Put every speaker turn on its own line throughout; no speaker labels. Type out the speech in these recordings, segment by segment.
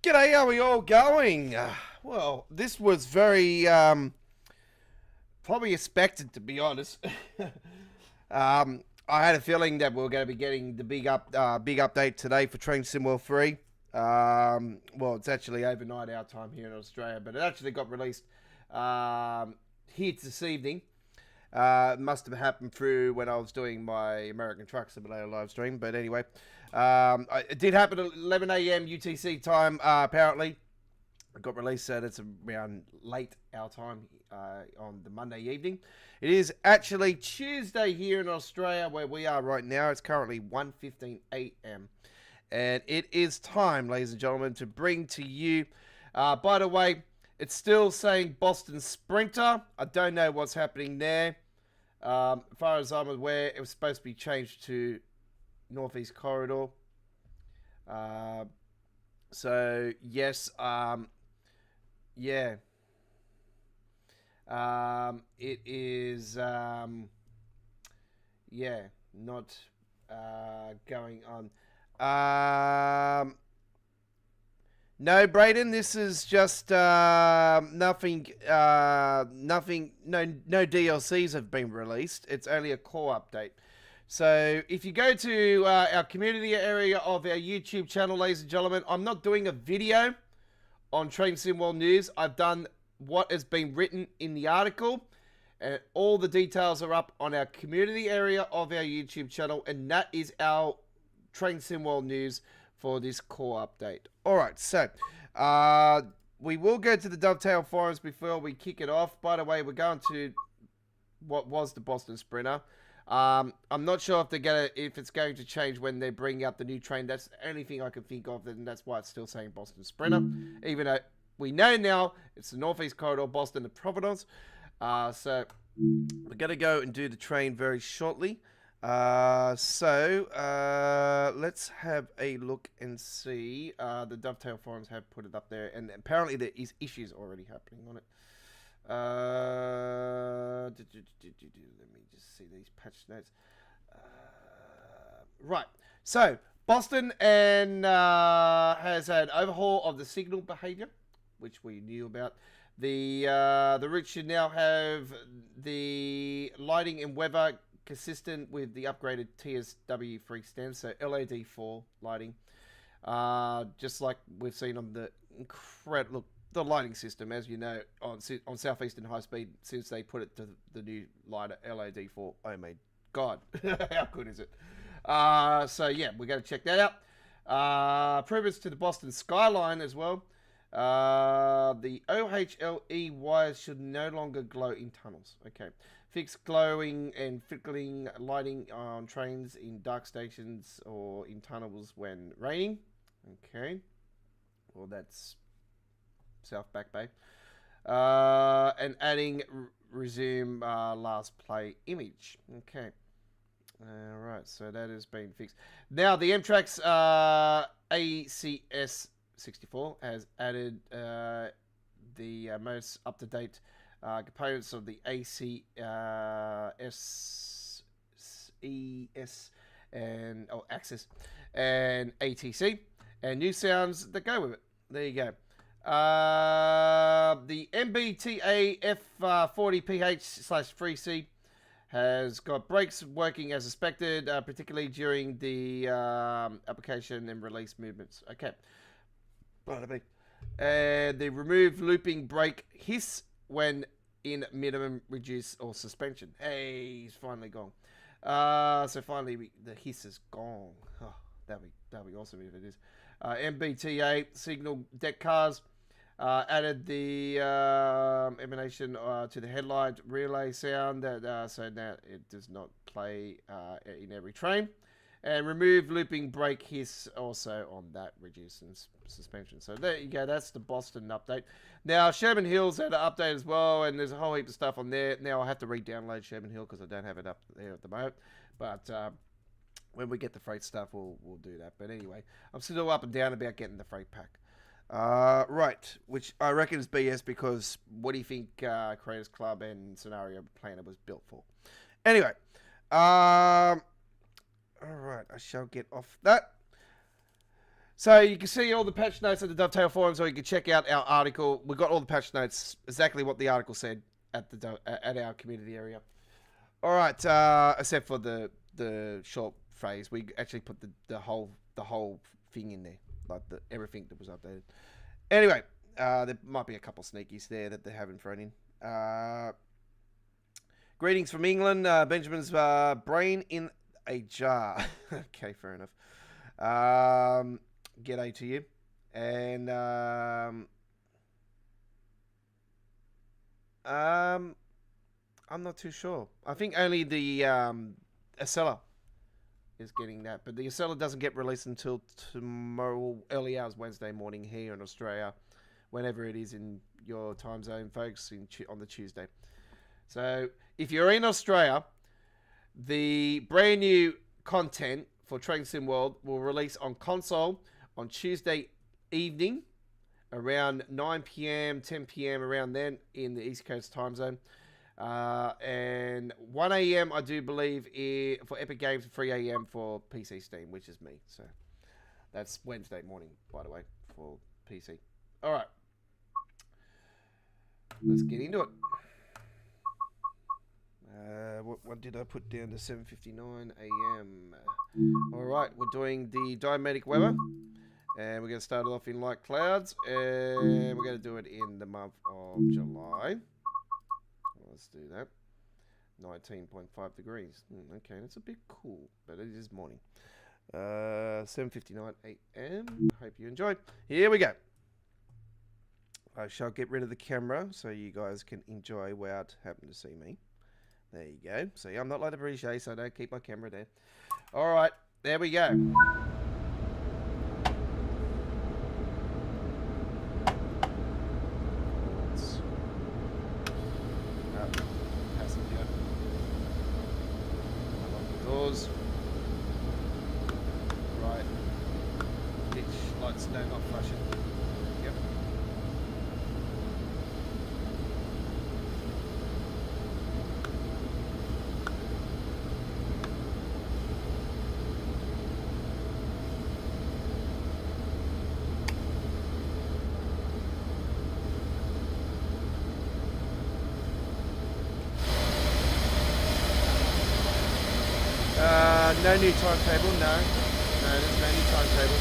G'day, how are we all going? Well, this was very, probably expected, to be honest. I had a feeling that we were going to be getting the big update today for Train Sim World 3. Well, it's actually overnight our time here in Australia, but it actually got released here this evening. It must have happened through when I was doing my American Truck Simulator live stream, but anyway. It did happen at 11 a.m. UTC time, apparently. It got released, so that's around late our time on the Monday evening. It is actually Tuesday here in Australia, where we are right now. It's currently 1:15 a.m. And it is time, ladies and gentlemen, to bring to you... by the way, it's still saying Boston Sprinter. I don't know what's happening there. As far as I'm aware, it was supposed to be changed to Northeast Corridor. So yes, yeah. It is yeah, not going on. No, Brayden, this is just nothing. Nothing. No DLCs have been released. It's only a core update. So if you go to our community area of our YouTube channel, ladies and gentlemen, I'm not doing a video on Train Sim World News. I've done what has been written in the article, and all the details are up on our community area of our YouTube channel, and that is our Train Sim World News for this core update. Alright, so we will go to the Dovetail forums before we kick it off. By the way, we're going to what was the Boston Sprinter. I'm not sure if it's going to change when they bring out the new train. That's the only thing I can think of, and that's why it's still saying Boston Sprinter, even though we know now it's the Northeast Corridor, Boston to Providence. So we're going to go and do the train very shortly. Let's have a look and see. The Dovetail forums have put it up there, and apparently there is issues already happening on it. Let me just see these patch notes. Right, so Boston and has had overhaul of the signal behavior, which we knew about. The route should now have the lighting and weather consistent with the upgraded TSW3 standards, so LAD4 lighting, just like we've seen on the incredible the lighting system, as you know, on Southeastern High Speed, since they put it to the new lighter LAD4. Oh my god, how good is it? So yeah, we're going to check that out. Improvements to the Boston skyline as well. The OHLE wires should no longer glow in tunnels. Okay. Fix glowing and flickering lighting on trains in dark stations or in tunnels when raining. Okay. Well, that's South Back Bay. And adding resume last play image. Okay. Alright, so that has been fixed. Now, the Amtrak's ACS 64 has added the most up-to-date components of the ACS and Access and ATC, and new sounds that go with it. There you go. The MBTA F40PH/3C has got brakes working as expected, particularly during the application and release movements. Okay. And the remove looping brake hiss when in minimum reduce or suspension. Hey, he's finally gone. So finally the hiss is gone. Oh, that'd be awesome if it is. MBTA signal deck cars added the emanation to the headlight relay sound that so now it does not play in every train. And remove looping brake hiss also on that, reducing suspension. So there you go. That's the Boston update. Now, Sherman Hill's had an update as well, and there's a whole heap of stuff on there. Now, I have to re-download Sherman Hill because I don't have it up there at the moment. But when we get the freight stuff, we'll do that. But anyway, I'm still up and down about getting the freight pack. Right, which I reckon is BS because what do you think Creators Club and Scenario Planner was built for? Anyway, alright, I shall get off that. So you can see all the patch notes at the Dovetail forums, or you can check out our article. We've got all the patch notes, exactly what the article said at our community area. All right, except for the short phrase, we actually put the whole thing in there, like everything that was updated. Anyway, there might be a couple sneakies there that they haven't thrown in. Greetings from England. Benjamin's brain in a jar. Okay, fair enough. G'day to you. And I'm not too sure. I think only the Acela is getting that, but the Acela doesn't get released until tomorrow, early hours Wednesday morning here in Australia, whenever it is in your time zone, folks, on the Tuesday. So if you're in Australia, the brand new content for Train Sim World will release on console on Tuesday evening around 9 p.m, 10 p.m, around then in the East Coast time zone. And 1 a.m, I do believe, for Epic Games, 3 a.m. for PC Steam, which is me. So that's Wednesday morning, by the way, for PC. All right. Let's get into it. What did I put down to 7:59 a.m? All right, we're doing the Diametric Weather, and we're going to start it off in light clouds, and we're going to do it in the month of July. Let's do that. 19.5 degrees. Okay, that's a bit cool, but it is morning. 7:59 a.m. Hope you enjoyed. Here we go. I shall get rid of the camera so you guys can enjoy without having to see me. There you go. See, I'm not like the British, so I don't keep my camera there. All right, there we go. Passenger. Unlock the doors. Right. Pitch lights, no, not flashing. Yep. No new timetable, no. No, there's no new timetable.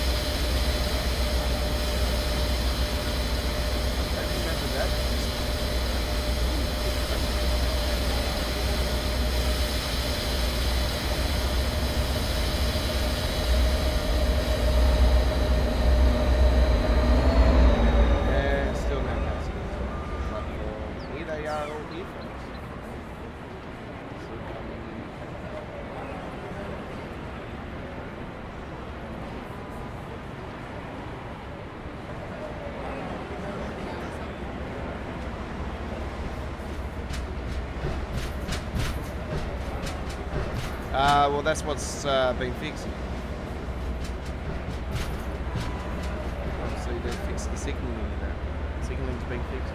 I don't remember that. And still no passengers. But here they are all here, folks. Well, that's what's been fixed. Obviously, they fixed the signaling in that. The signaling's been fixed.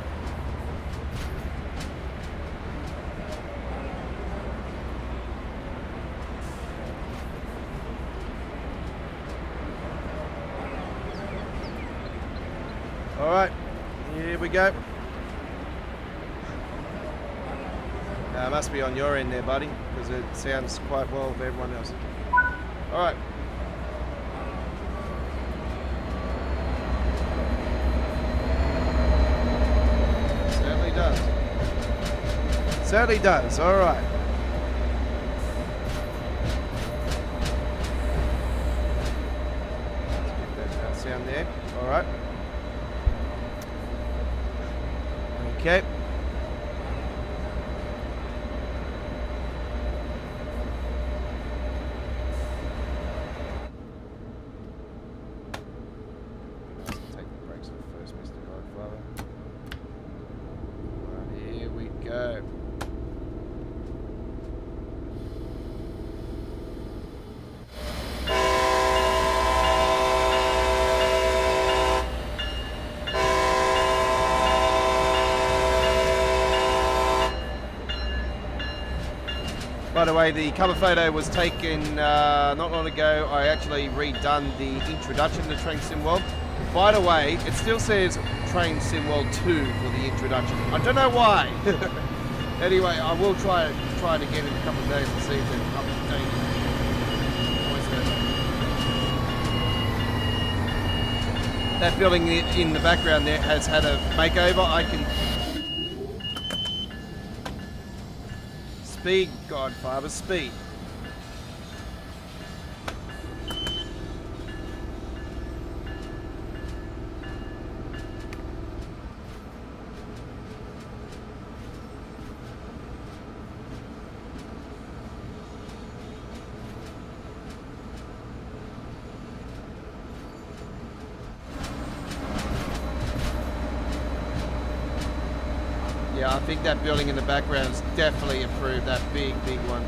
All right, here we go. Must be on your end there, buddy, because it sounds quite well with everyone else. All right. Certainly does. Certainly does. All right. Let's get that sound there. All right. Okay. By the way, the cover photo was taken not long ago. I actually redone the introduction to Train Sim World. By the way, it still says Train Sim World 2 for the introduction. I don't know why. Anyway, I will try it again in a couple of days to see if they're updated. That building in the background there has had a makeover. I can... Speed, Godfather, speed. Yeah, I think that building in the background is definitely improved, that big one.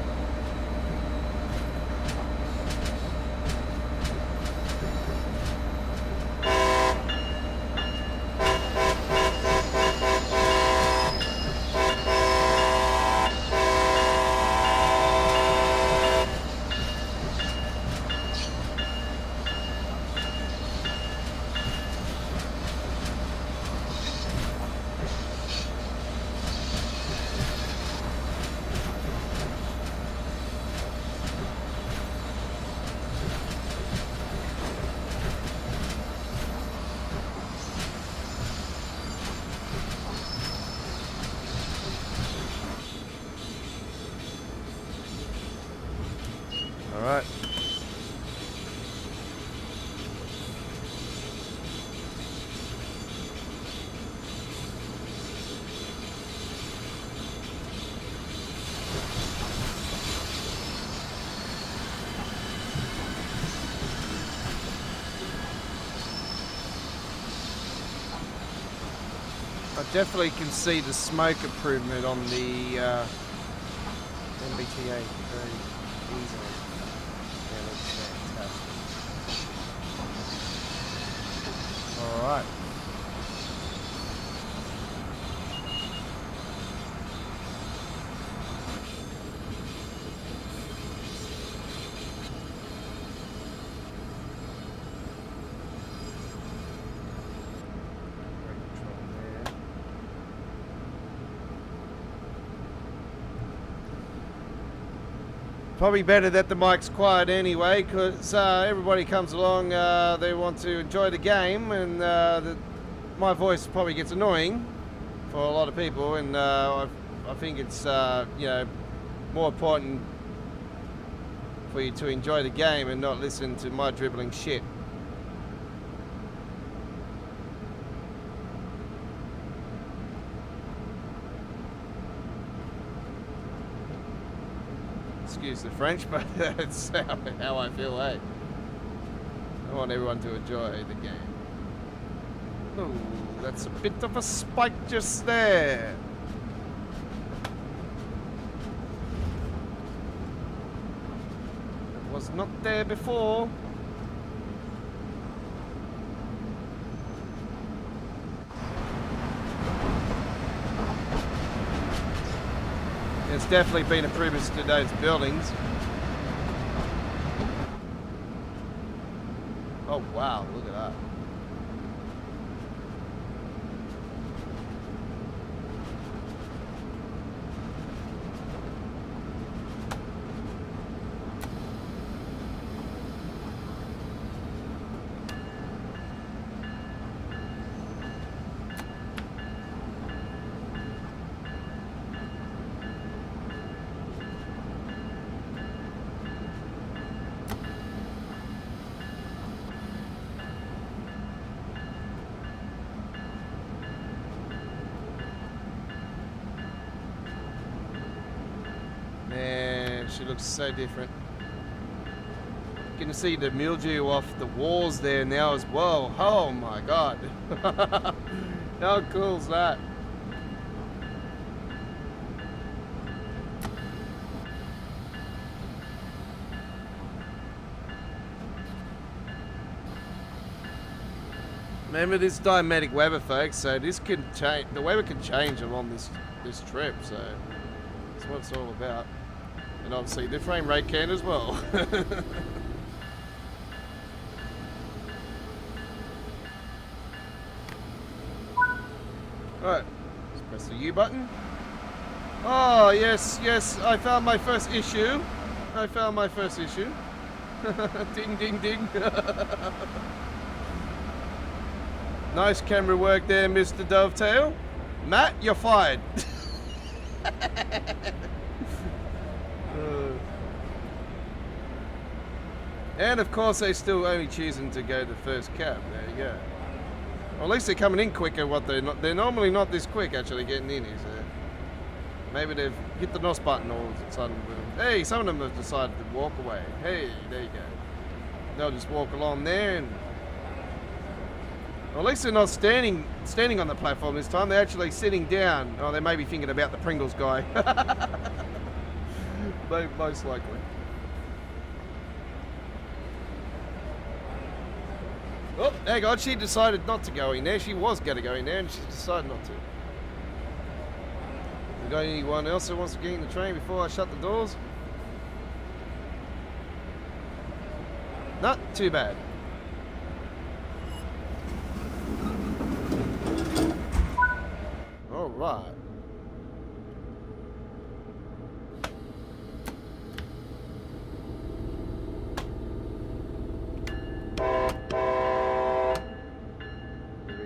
Alright. I definitely can see the smoke improvement on the MBTA very easily. Yeah, looks fantastic. All right. Probably better that the mic's quiet anyway, because everybody comes along, they want to enjoy the game, and my voice probably gets annoying for a lot of people, and I think it's you know, more important for you to enjoy the game and not listen to my dribbling shit. Excuse the French, but that's how I feel, eh? I want everyone to enjoy the game. Ooh, that's a bit of a spike just there. It was not there before. There's definitely been improvements to those buildings. Oh wow, look at that. She looks so different. You can see the mildew off the walls there now as well. Oh my god. How cool is that? Remember this dynamic weather, folks, so this can change, the weather can change along this trip, so that's what it's all about. And obviously the frame rate can as well. Alright, let's press the U button. Oh, yes, yes, I found my first issue. I found my first issue. Ding, ding, ding. Nice camera work there, Mr. Dovetail. Matt, you're fired. And of course, they're still only choosing to go to first cab. There you go. Well, at least they're coming in quicker. What they're normally not this quick actually getting in. Is maybe they've hit the NOS button all of a sudden. Hey, some of them have decided to walk away. Hey, there you go. They'll just walk along there, and well, at least they're not standing on the platform this time. They're actually sitting down. Oh, they may be thinking about the Pringles guy. Most likely. Oh, hang on, she decided not to go in there. She was going to go in there, and she decided not to. We got anyone else who wants to get in the train before I shut the doors? Not too bad. All right.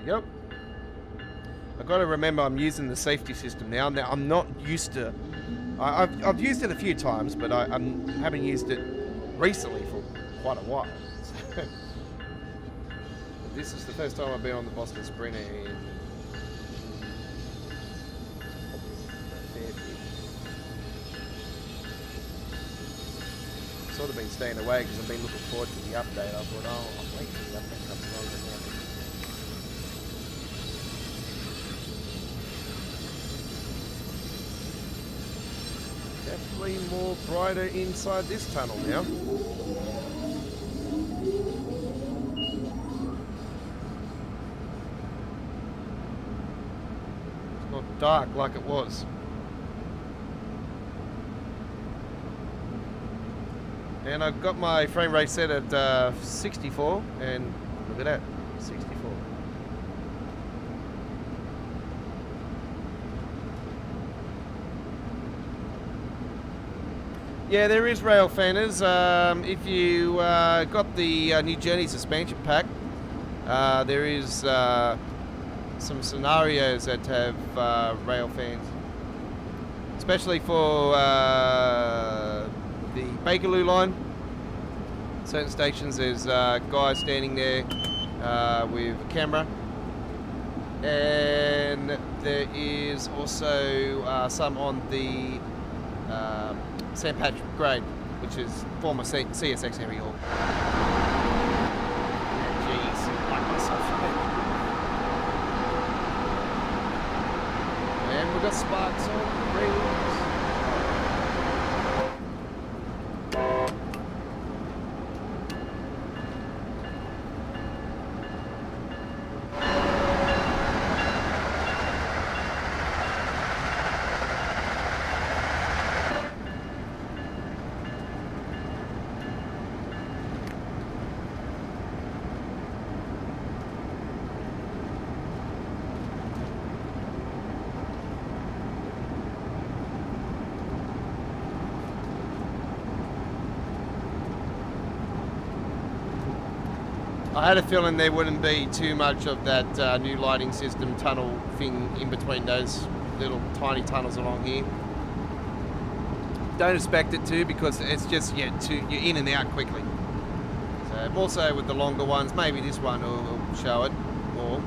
Yep. I've got to remember I'm using the safety system now. Now I'm not used to. I've used it a few times, but I haven't used it recently for quite a while. So this is the first time I've been on the Boston Sprinter in sort of been staying away because I've been looking forward to the update. I thought, oh, I'll wait till the update comes along. Definitely more brighter inside this tunnel now. It's not dark like it was. And I've got my frame rate set at 64, and look at that, 64. Yeah, there is rail fanners. If you got the New Journey suspension pack, there is some scenarios that have rail fans, especially for the Bakerloo line. Certain stations, there's guys standing there with a camera, and there is also some on the St. Patrick grade, which is former CSX heavy haul. Jeez, like myself. And we've got sparks on Railworks. I had a feeling there wouldn't be too much of that new lighting system tunnel thing in between those little tiny tunnels along here. Don't expect it to, because it's just you're in and out quickly. So more so with the longer ones, maybe this one will show it more,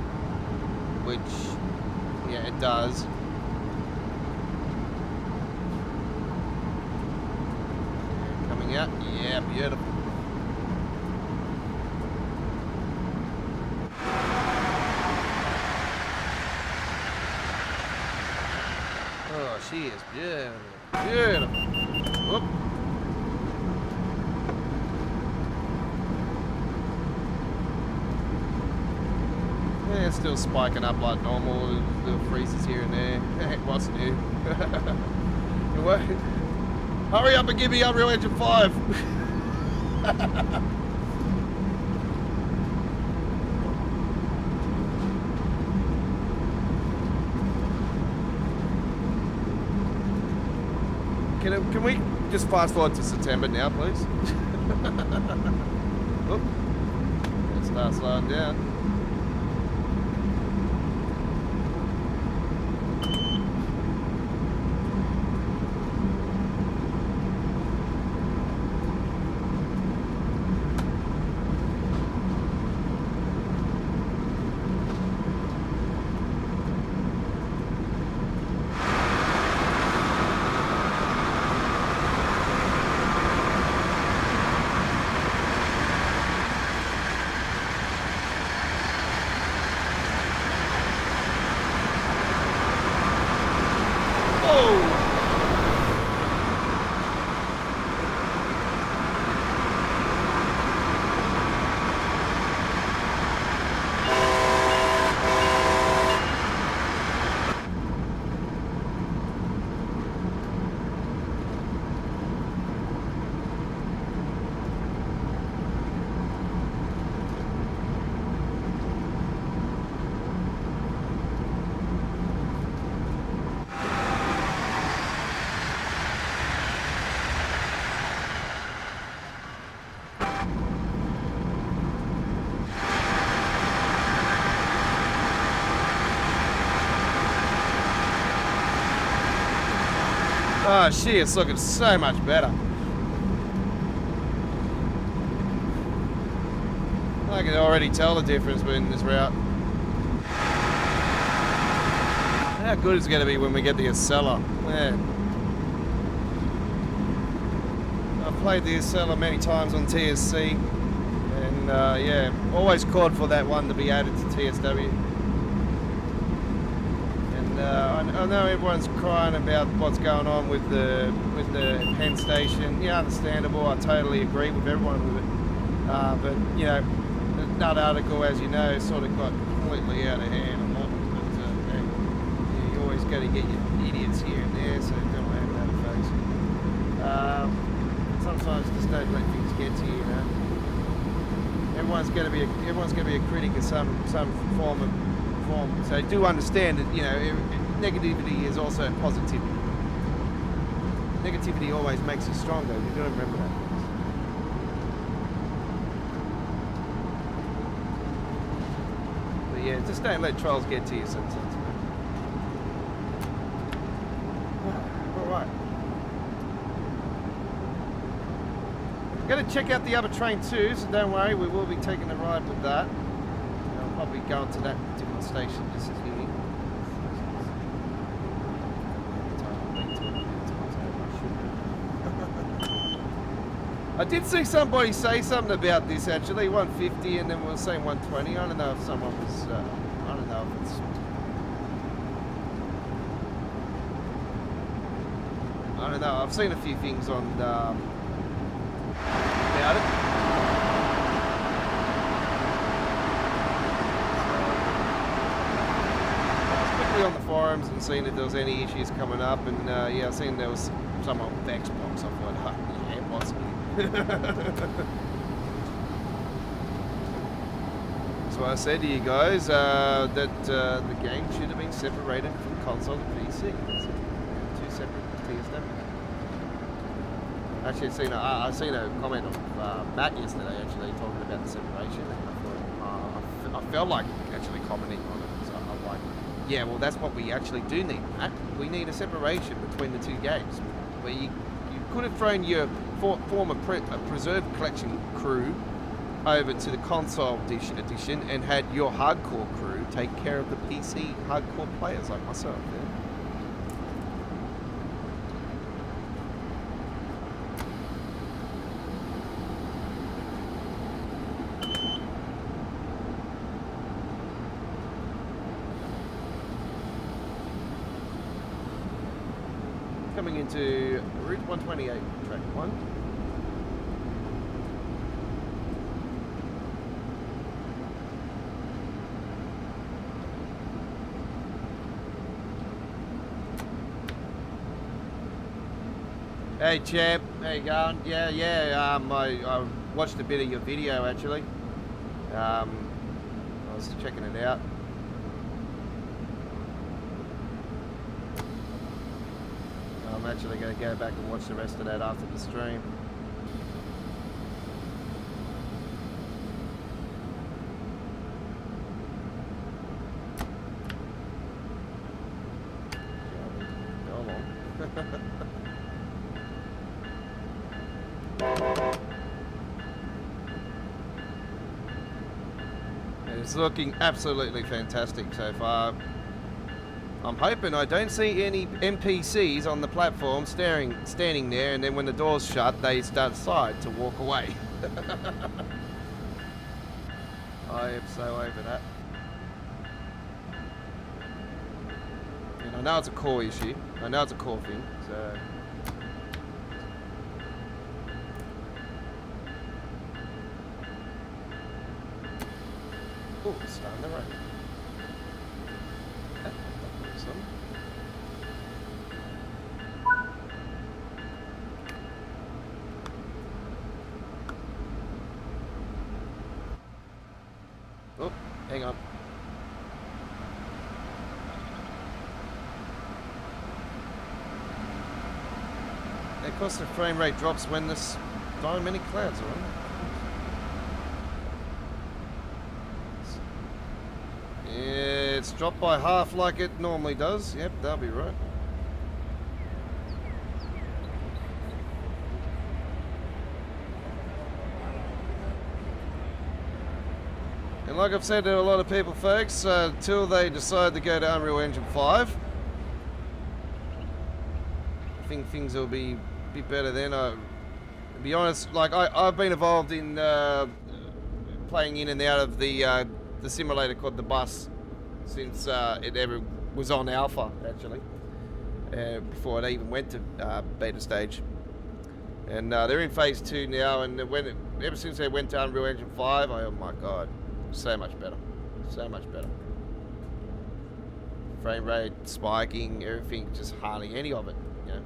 which yeah, it does. Coming out, yeah, beautiful. She is beautiful. Beautiful. Whoop. Yeah, it's still spiking up like normal. Little freezes here and there. What's new? Hurry up and give me Unreal Engine 5. Can we just fast forward to September now, please? Oop. Let's start slowing down. Oh shit, it's looking so much better. I can already tell the difference between this route. How good is it going to be when we get the Acela? Man. I've played the Acela many times on TSC, and yeah, always called for that one to be added to TSW. I know everyone's crying about what's going on with the Penn Station. Yeah, understandable. I totally agree with everyone with it. But you know, that article, as you know, sort of got completely out of hand. But you always got to get your idiots here and there, so don't have that face. Sometimes just don't let things get to you. You know, everyone's going to be a critic of some form of. So do understand that, you know, negativity is also positivity. Negativity always makes you stronger. You've got to remember that. But yeah, just don't let trolls get to you sometimes. Alright. Going to check out the other train too, so don't worry, we will be taking a ride with that. I'll probably go into that particular station just as you. I did see somebody say something about this actually, 150, and then we were saying 120. I don't know if someone was, I don't know if it's, I don't know. I've seen a few things on about it. On the forums and seeing if there was any issues coming up, and yeah, I seen there was someone with Xbox. I thought, oh, yeah, possibly. So I said to you guys that the game should have been separated from console and PC. Two separate TSWs. Actually, I seen a comment of Matt yesterday actually talking about the separation, and I thought I felt like actually commenting on it. So I'm like, yeah, well, that's what we actually do need, Matt. We need a separation between the two games. Where you could have thrown your former preserved collection crew over to the console edition and had your hardcore crew take care of the PC hardcore players like myself. Yeah. Coming into Route 128, track 1. Hey champ, how you going? Yeah. I watched a bit of your video actually. I was checking it out. I'm actually going to go back and watch the rest of that after the stream. It's looking absolutely fantastic so far. I'm hoping I don't see any NPCs on the platform standing there, and then when the doors shut, they decide to walk away. I am so over that. And I know it's a core issue. I know it's a core thing, so... Oh, it's starting to rain. Oh, hang on. Of course, the frame rate drops when there's so many clouds around. It's dropped by half like it normally does. Yep, that'll be right. And like I've said to a lot of people, folks, until they decide to go to Unreal Engine 5, I think things will be a bit better then. To be honest, like I've been involved in playing in and out of the simulator called The Bus since it ever was on alpha, actually, before it even went to beta stage. And they're in phase 2 now, and ever since they went to Unreal Engine 5, oh my god, so much better, so much better. Frame rate, spiking, everything, just hardly any of it, you know.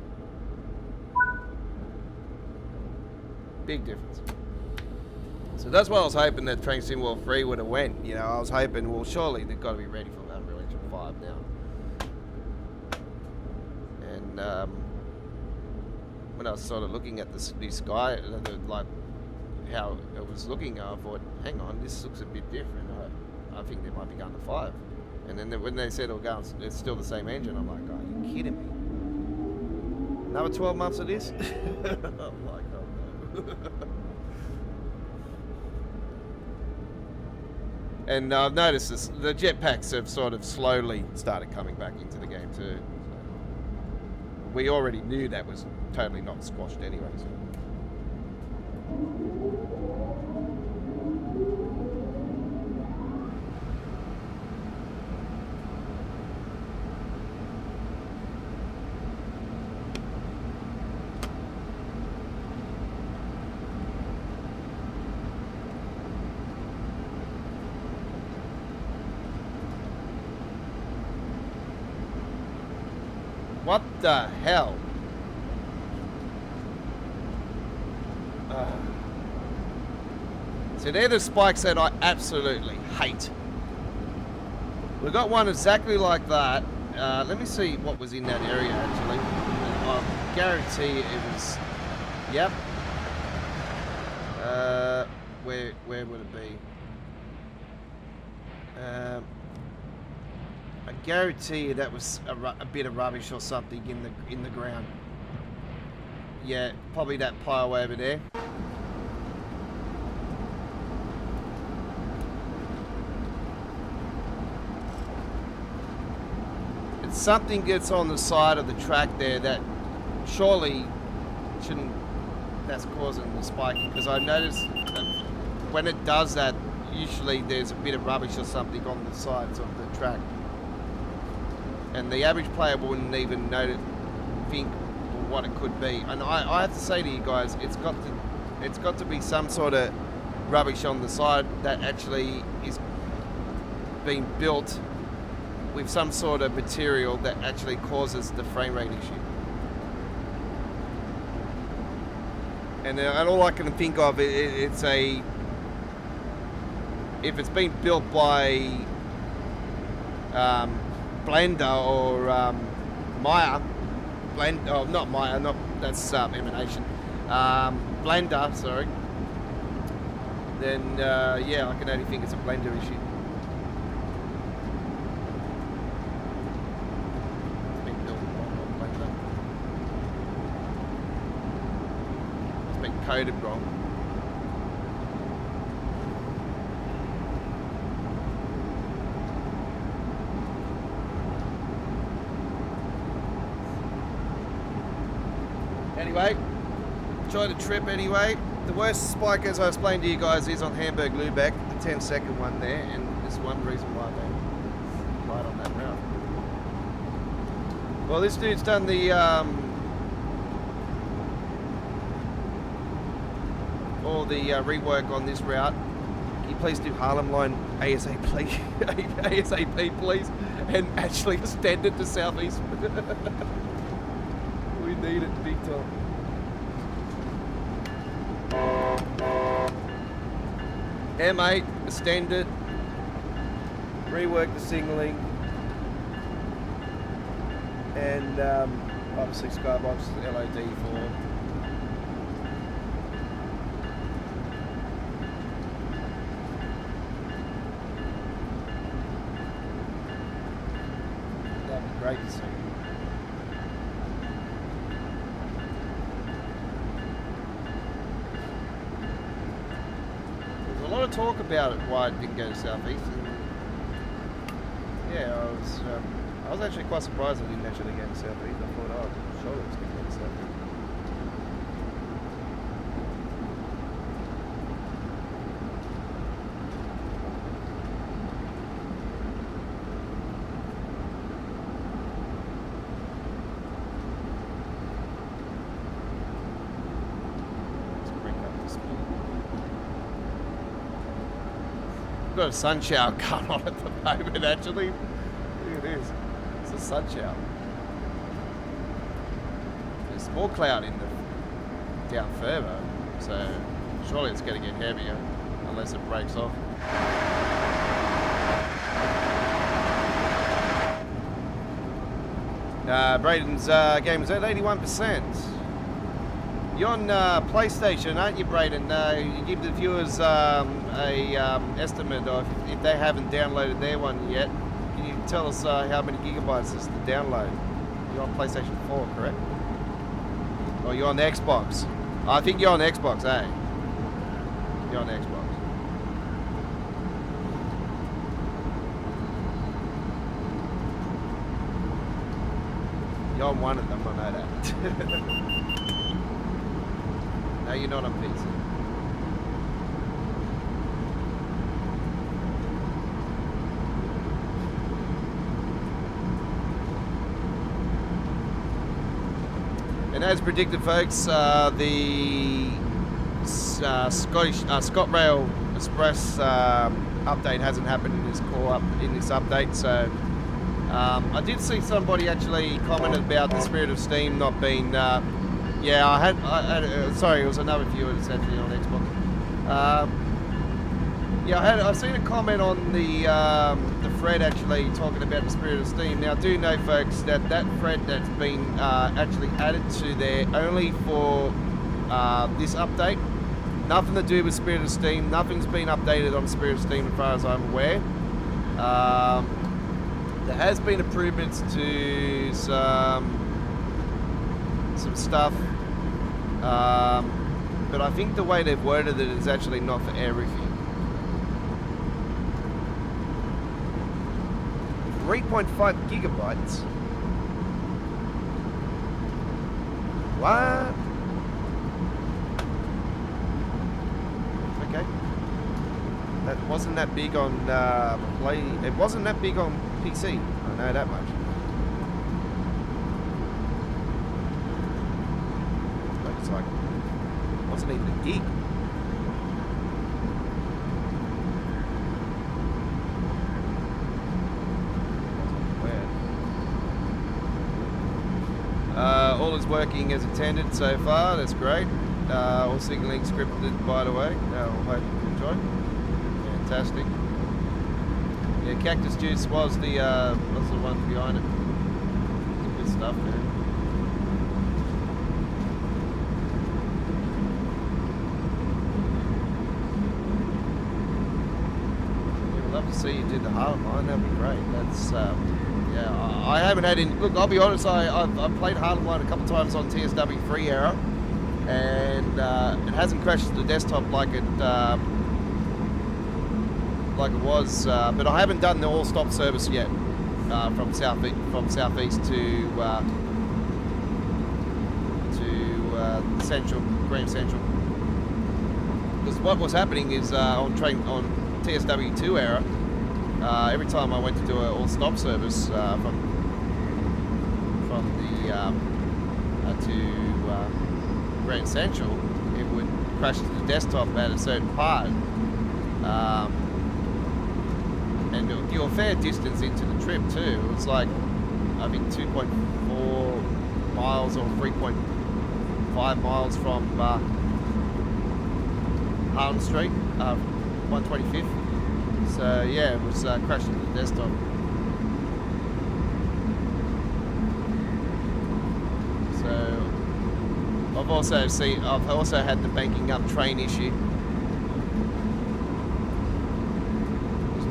Big difference. So that's why I was hoping that Train Sim World 3 would have went. You know, I was hoping, well, surely they've got to be ready for Unreal Engine 5 now. And when I was sort of looking at the sky, like how it was looking, I thought, hang on, this looks a bit different. I think they might be going to 5. And then when they said it's still the same engine, I'm like, are you kidding me? Another 12 months of this? I'm like, oh no. And I've noticed this, the jetpacks have sort of slowly started coming back into the game too. So we already knew that was totally not squashed anyway. So. What the hell? So they're the spikes that I absolutely hate. We got one exactly like that. Let me see what was in that area actually. I guarantee it was. Yep. Where would it be? I guarantee you that was a bit of rubbish or something in the ground. Yeah, probably that pile over there. It's something gets on the side of the track there that surely shouldn't. That's causing the spike, because I noticed that when it does that, usually there's a bit of rubbish or something on the sides of the track. And the average player wouldn't even think what it could be. And I have to say to you guys, it's got to be some sort of rubbish on the side that actually is being built with some sort of material that actually causes the frame rate issue. And all I can think of, it's a... If it's been built by Blender or Maya, not Maya, that's Emanation. Blender, sorry. Then yeah, I can only think it's a Blender issue. It's been built by Blender. It's been coded wrong. Anyway, try to trip anyway. The worst spike, as I explained to you guys, is on Hamburg-Lübeck, the 10-second one there, and there's one reason why they right on that route. Well, this dude's done the all the rework on this route. Can you please do Harlem Line ASAP, ASAP, please, and actually extend it to Southeast. We need it big time. M8, extend it, rework the signaling, and obviously Skybox LOD for. That'd be great to see. A lot of talk about it, why it didn't go to Southeast. And yeah, I was actually quite surprised it didn't actually go to Southeast. I thought, oh, sure it was going to go to Southeast. Got a sun shower going on at the moment, actually. Look at this. It's a sun shower. There's more cloud in the down further, so surely it's going to get heavier unless it breaks off. Braden's game is at 81%. You're on PlayStation, aren't you, Braden? You give the viewers a estimate of if they haven't downloaded their one yet. Can you tell us how many gigabytes is the download? You're on PlayStation 4, correct? Or you're on the Xbox? I think you're on the Xbox, eh? You're on the Xbox. You're on one of them, I know that. No, you're not on PC. And as predicted, folks, the ScotRail Express update hasn't happened in this update. So I did see somebody actually comment about the Spirit of Steam not being. Yeah, I had sorry, it was another viewer that's actually on Xbox. Yeah, I've seen a comment on the thread actually talking about the Spirit of Steam. Now, do know, folks, that thread that's been actually added to there only for this update. Nothing to do with Spirit of Steam. Nothing's been updated on Spirit of Steam as far as I'm aware. There has been improvements to some stuff, but I think the way they've worded it is actually not for everything. 3.5 gigabytes. What? Okay. That wasn't that big on It wasn't that big on PC. I know that much. It's like, it wasn't even a gig. All is working as intended so far. That's great. all signaling scripted, by the way. I hope you enjoy. Fantastic. Yeah, Cactus Juice was the one behind it. Good stuff, man. Yeah, we'd love to see you do the Hardline. That'd be great. That's yeah. I haven't had any. Look, I'll be honest. I've played Hardline a couple times on TSW free era, and it hasn't crashed to the desktop like it was, but I haven't done the all-stop service yet from southeast to Central, Grand Central. Because what was happening is on TSW2 era, every time I went to do an all-stop service from the to Grand Central, it would crash to the desktop at a certain part. And you're a fair distance into the trip too. It was like, I think 2.4 miles or 3.5 miles from Harlem Street, 125th. So yeah, it was crashing to the desktop. So I've also had the banking up train issue.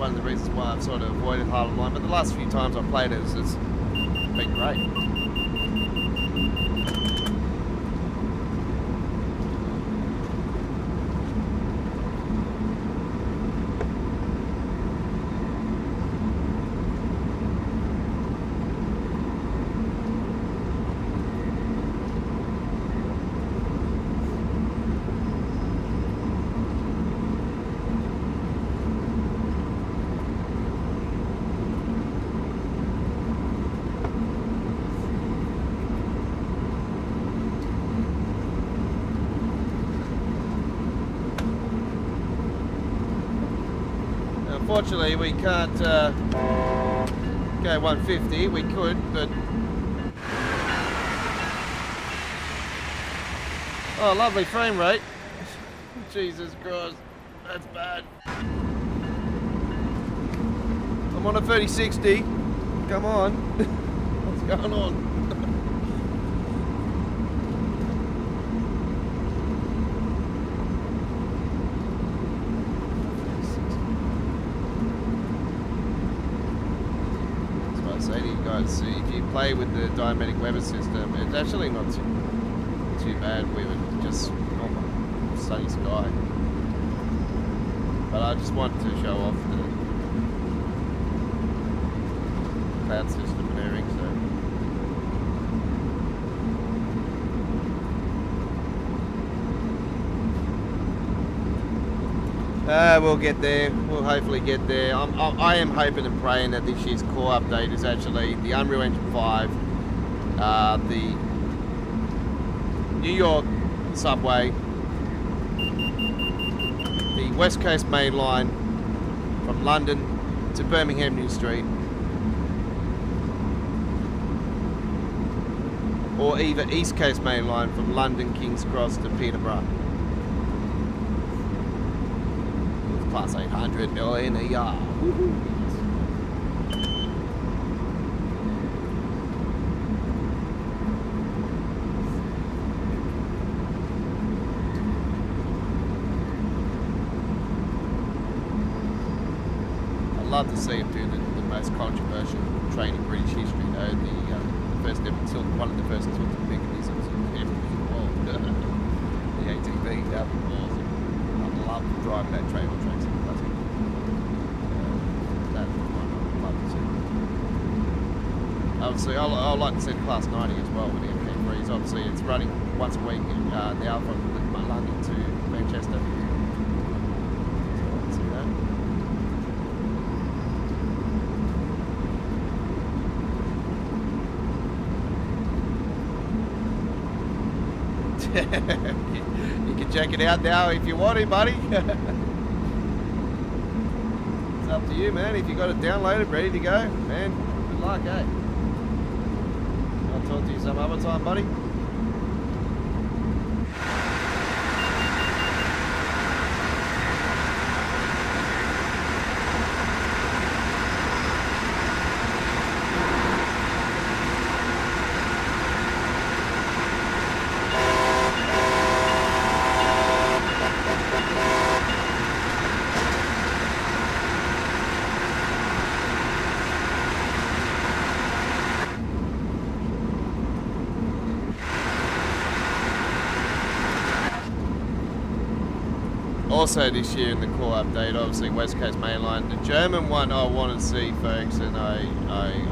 One of the reasons why I've sort of avoided Hardline, but the last few times I've played it, it's been great. Unfortunately, we can't go 150. We could, but oh, lovely frame rate. Jesus Christ, that's bad. I'm on a 3060. Come on, what's going on? So if you play with the dynamic weather system, it's actually not too bad with it, just normal sunny sky. But I just wanted to show off the cloud system and everything. We'll get there. We'll hopefully get there. I am hoping and praying that this year's core update is actually the Unreal Engine 5, the New York subway, the West Coast main line from London to Birmingham New Street, or either East Coast main line from London King's Cross to Peterborough. Plus 800 million a year. I'd love to see him do the most controversial train in British history, though. The first ever tilt, one of the first tilted mechanisms ever in the world. The ATV, that would be awesome. I'd love driving that train on tracks. Obviously, I'd like to see the Class 90 as well with the MK3s. Obviously, it's running once a week now from London to Manchester. So let's see that. You can check it out now if you want to, buddy. It's up to you, man. If you got it downloaded, ready to go, man, good luck, eh? I'll talk to you some other time, buddy. also this year in the core update, obviously West Coast Mainline. The German one I want to see, folks, and I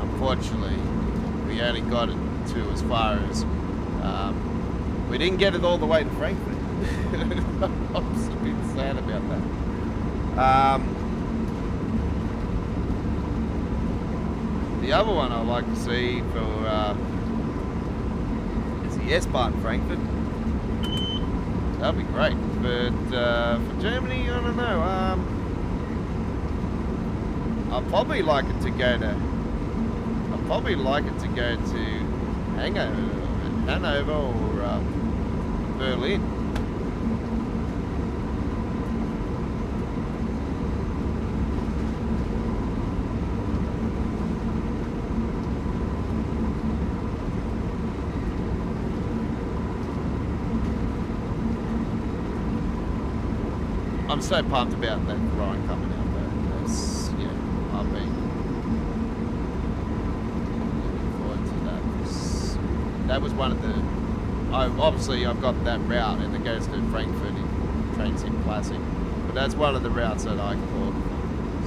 unfortunately, we only got it to as far as, we didn't get it all the way to Frankfurt. I'm a bit sad about that. The other one I'd like to see for, is the S-Bar in Frankfurt. That'd be great, but for Germany, I don't know. I'd probably like it to go to. I'd probably like it to go to Hanover or Berlin. I'm so pumped about that Ryan coming out though. That's, yeah, I'll be looking forward to that. That was one of the, obviously I've got that route and it goes to Frankfurt in Train Sim Classic, but that's one of the routes that I call,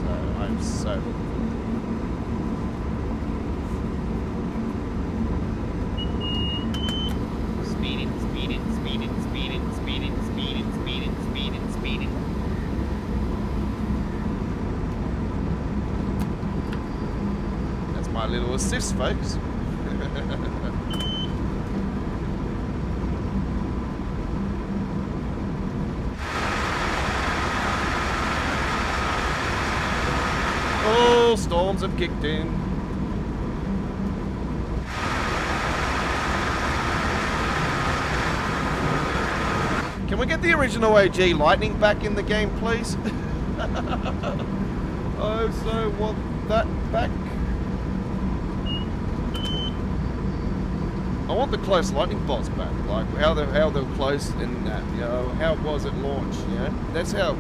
so I'm so little assist, folks. Oh, storms have kicked in. Can we get the original OG Lightning back in the game, please? I so want that back. I want the close lightning bolts back, like how they're close and that, you know, how it was at launch, you know. That's how,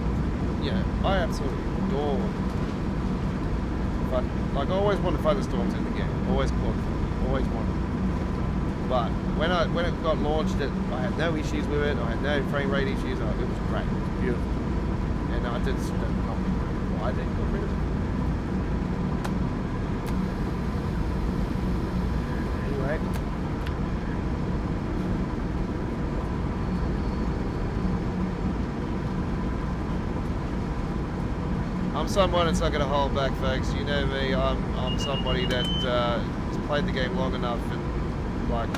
you know, I absolutely adore. But like I always wanted thunderstorms in the game, always caught them, always wanted. But when it got launched, I had no issues with it. I had no frame rate issues. It was great, it was beautiful, and I just don't know why they got rid of it. Anyway. I'm someone that's not going to hold back, folks. You know me. I'm somebody that has played the game long enough, and like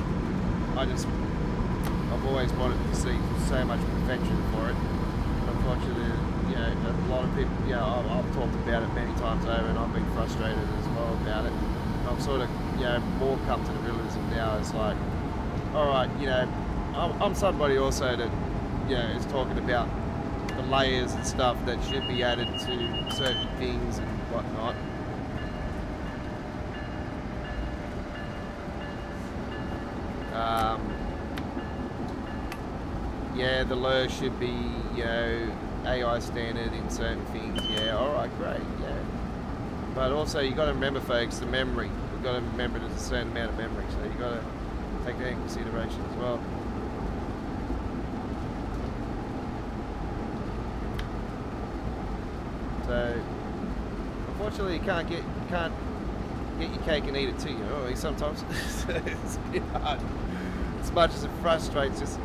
I've always wanted to see so much perfection for it. Unfortunately, you know, a lot of people, you know, I've talked about it many times over, and I've been frustrated as well about it. I'm sort of, you know, more come to the realism now. It's like, all right, you know, I'm somebody also that, you know, is talking about the layers and stuff that should be added to certain things and whatnot. Yeah, the lure should be, you know, AI standard in certain things. Yeah, alright, great, yeah. But also you got to remember, folks, the memory. You've got to remember there's a certain amount of memory, so you got to take that into consideration as well. So, unfortunately, you can't get your cake and eat it too. You know, sometimes it's a bit hard. As much as it frustrates, just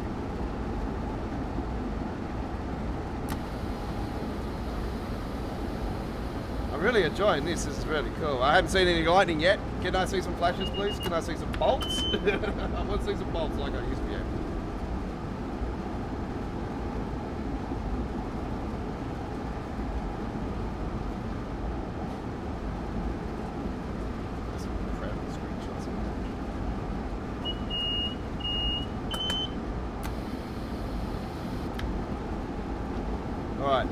I'm really enjoying this. This is really cool. I haven't seen any lightning yet. Can I see some flashes, please? Can I see some bolts? I want to see some bolts like I used to. Alright,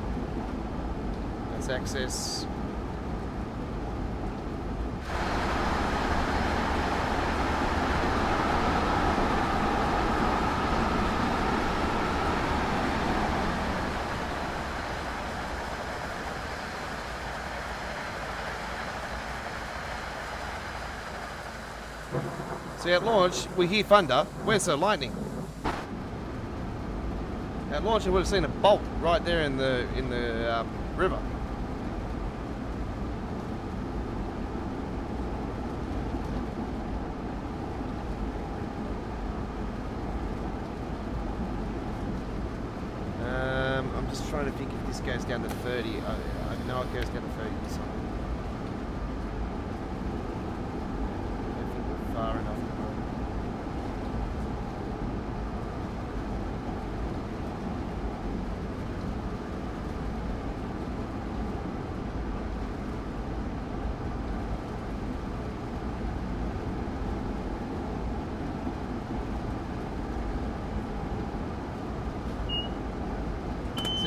let's access. See, at launch, we hear thunder. Where's the lightning? At launch, I would have seen a bolt right there in the river. I'm just trying to think if this goes down to 30. I know it goes down to 30 or something. I don't think we're far enough.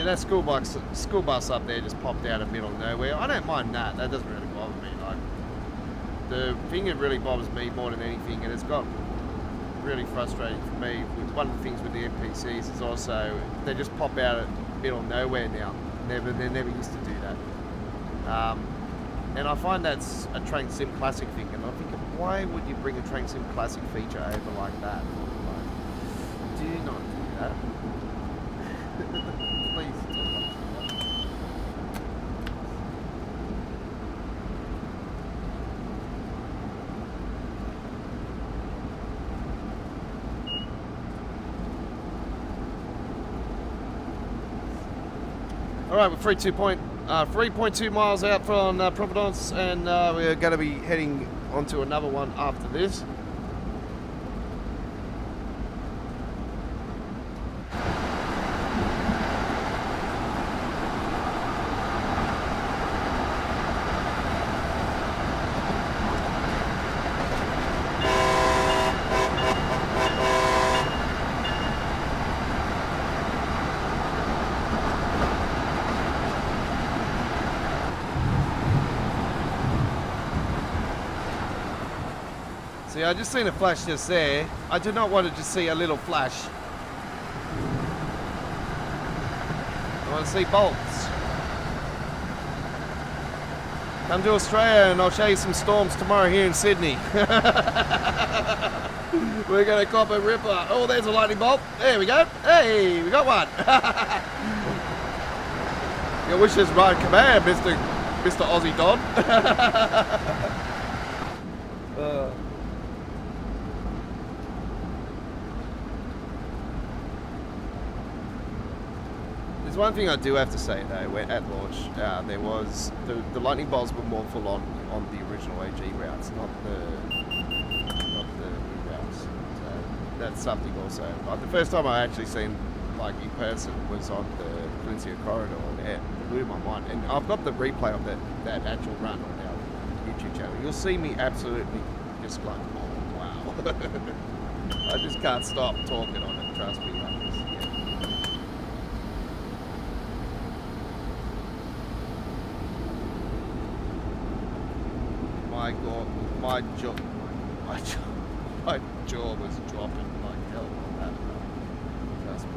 That school bus up there just popped out of the middle of nowhere. I don't mind that. That doesn't really bother me. Like, the thing that really bothers me more than anything, and it's got really frustrating for me, one of the things with the NPCs is also they just pop out of the middle of nowhere now. They never used to do that. And I find that's a Train Sim Classic thing, and I'm thinking, why would you bring a Train Sim Classic feature over like that? Like, do not do that. Please. All right, we're 3.2 miles out from Providence, and we're going to be heading onto another one after this. See, I just seen a flash just there. I did not want to just see a little flash. I want to see bolts. Come to Australia and I'll show you some storms tomorrow here in Sydney. We're going to cop a ripper. Oh, there's a lightning bolt. There we go. Hey, we got one. Your wishes right command, Mr. Aussie Don. There's one thing I do have to say though, at launch, there was the lightning bolts were more full on the original AG routes, not the new routes. So that's something also. Like the first time I actually seen like in person was on the Peninsula Corridor, and it blew my mind. And I've got the replay of that actual run on our YouTube channel. You'll see me absolutely just like, oh wow. I just can't stop talking on it. Trust me. My God, my jaw was dropping like hell on that. Trust me,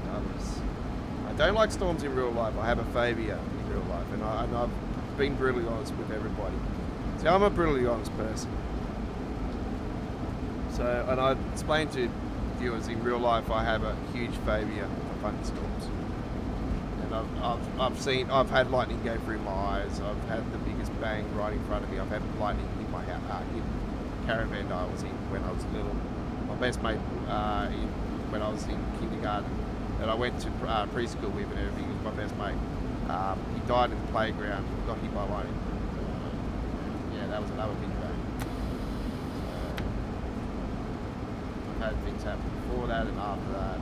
I don't like storms in real life. I have a phobia in real life, and I've been brutally honest with everybody. See, I'm a brutally honest person. So, and I explained to viewers in real life, I have a huge phobia of thunderstorms. And I've had lightning go through my eyes. I've had the biggest bang right in front of me. I've had lightning in my house, in caravan I was in when I was little. My best mate when I was in kindergarten that I went to preschool with and everything was my best mate. He died in the playground, got hit by lightning. Yeah, that was another big bang. I've had things happen before that and after that.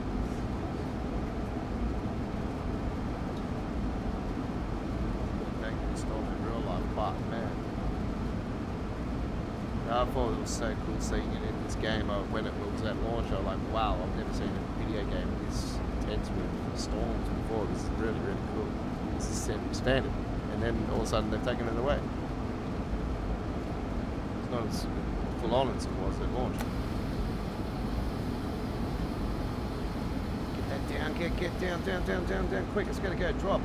Storm in real life, but man, I thought it was so cool seeing it in this game. When it was at launch, I was like, wow, I've never seen a video game this intense with storms before. This is really, really cool. This is standard, and then all of a sudden they've taken it away. It's not as full on as it was at launch. Get that down, get down, quick! It's gonna go drop.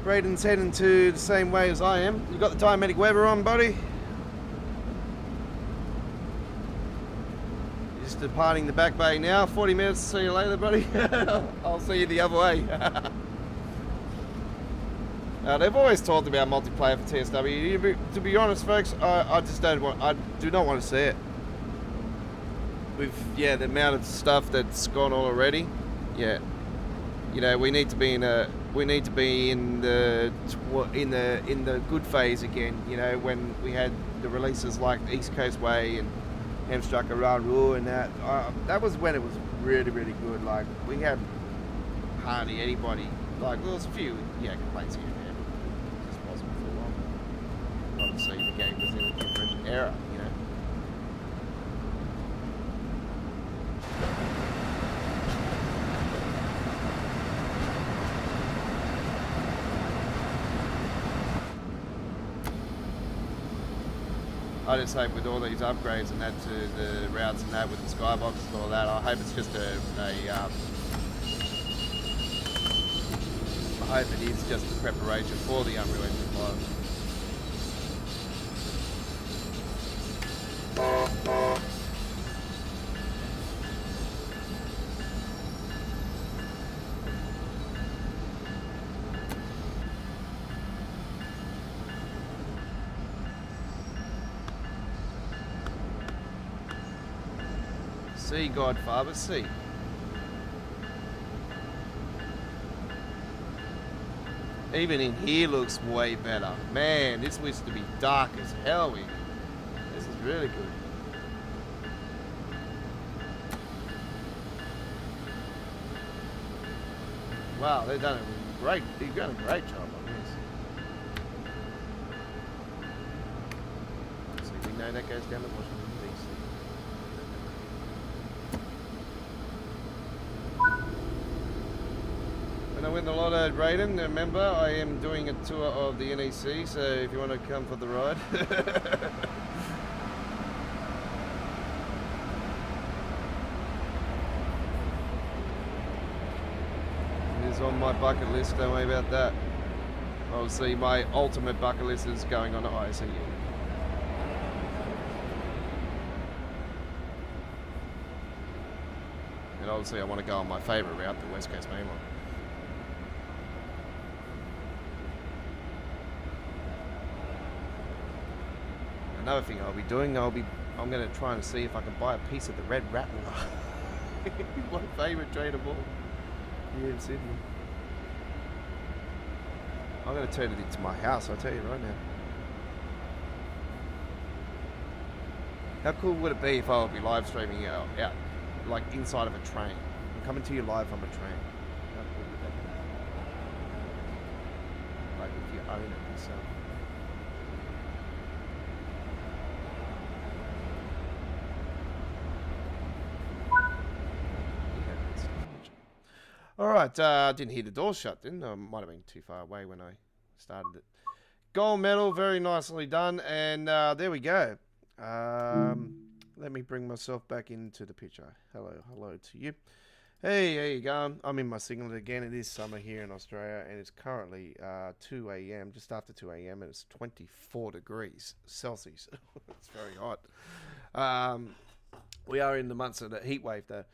Braden's heading to the same way as I am. You got the Diametic Weber on, buddy? Just departing the back bay now. 40 minutes. See you later, buddy. I'll see you the other way. They've always talked about multiplayer for TSW. To be honest, folks, I just don't want. I do not want to see it. With the amount of stuff that's gone on already. Yeah, you know, we need to be in the good phase again. You know, when we had the releases like East Coast Way and Hamstruck Around and that was when it was really, really good. Like, we had hardly anybody. Like, there was a few complaints here and there, but it just wasn't for long. Obviously, the game was in a different era, you know. I just hope with all these upgrades and that to the routes and that with the skyboxes and all that, I hope it's just I hope it is just a preparation for the Unreal Engine 5. See, Godfather, see. Even in here looks way better. Man, this used to be dark as hell. This is really good. Wow, they've done a great job on this. So we know that goes down to Washington, D.C. When I win the lotto, Braden, remember I am doing a tour of the NEC, so if you want to come for the ride. It is on my bucket list, don't worry about that. Obviously my ultimate bucket list is going on to ISU. And obviously I want to go on my favourite route, the West Coast Main Line. Another thing I'll be doing, I'm going to try and see if I can buy a piece of the Red Rattler. My favourite train of all here in Sydney. I'm going to turn it into my house, I'll tell you right now. How cool would it be if I would be live streaming out like inside of a train? I'm coming to you live from a train. How cool would that be? Like if you own it yourself. Alright, didn't hear the door shut, didn't I? Might have been too far away when I started it. Gold medal, very nicely done, and there we go. Let me bring myself back into the picture. Hello to you. Hey, how you going? I'm in my singlet again. It is summer here in Australia, and it's currently 2 a.m., just after 2 a.m., and it's 24 degrees Celsius. It's very hot. We are in the months of the heat wave, though.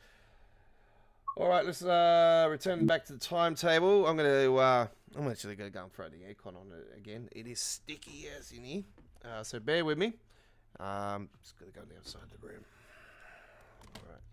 All right, let's return back to the timetable. I'm actually going to go and throw the aircon on it again. It is sticky as in here, so bear with me. Just going to go on the outside of the room. All right.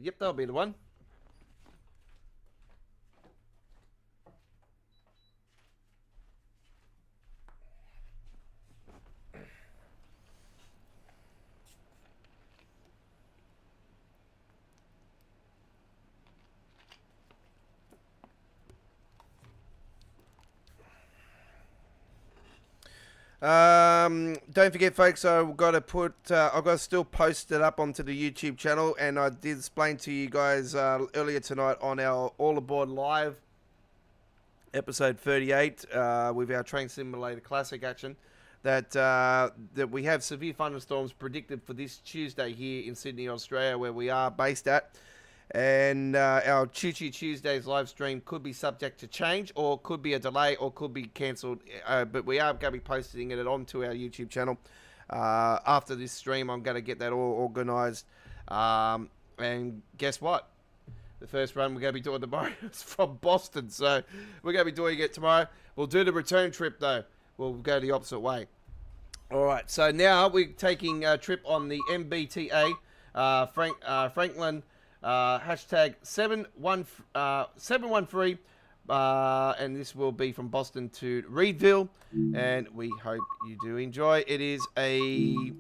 Yep, that'll be the one. Don't forget, folks, I've got to still post it up onto the YouTube channel, and I did explain to you guys earlier tonight on our All Aboard Live episode 38 with our Train Simulator Classic action that we have severe thunderstorms predicted for this Tuesday here in Sydney, Australia, where we are based at. And our Choo Choo Tuesdays live stream could be subject to change, or could be a delay, or could be cancelled. But we are going to be posting it onto our YouTube channel. After this stream, I'm going to get that all organised. And guess what? The first run we're going to be doing tomorrow is from Boston. So we're going to be doing it tomorrow. We'll do the return trip, though. We'll go the opposite way. All right. So now we're taking a trip on the MBTA Franklin. Hashtag 713, and this will be from Boston to Reedville, and we hope you do enjoy. It is a,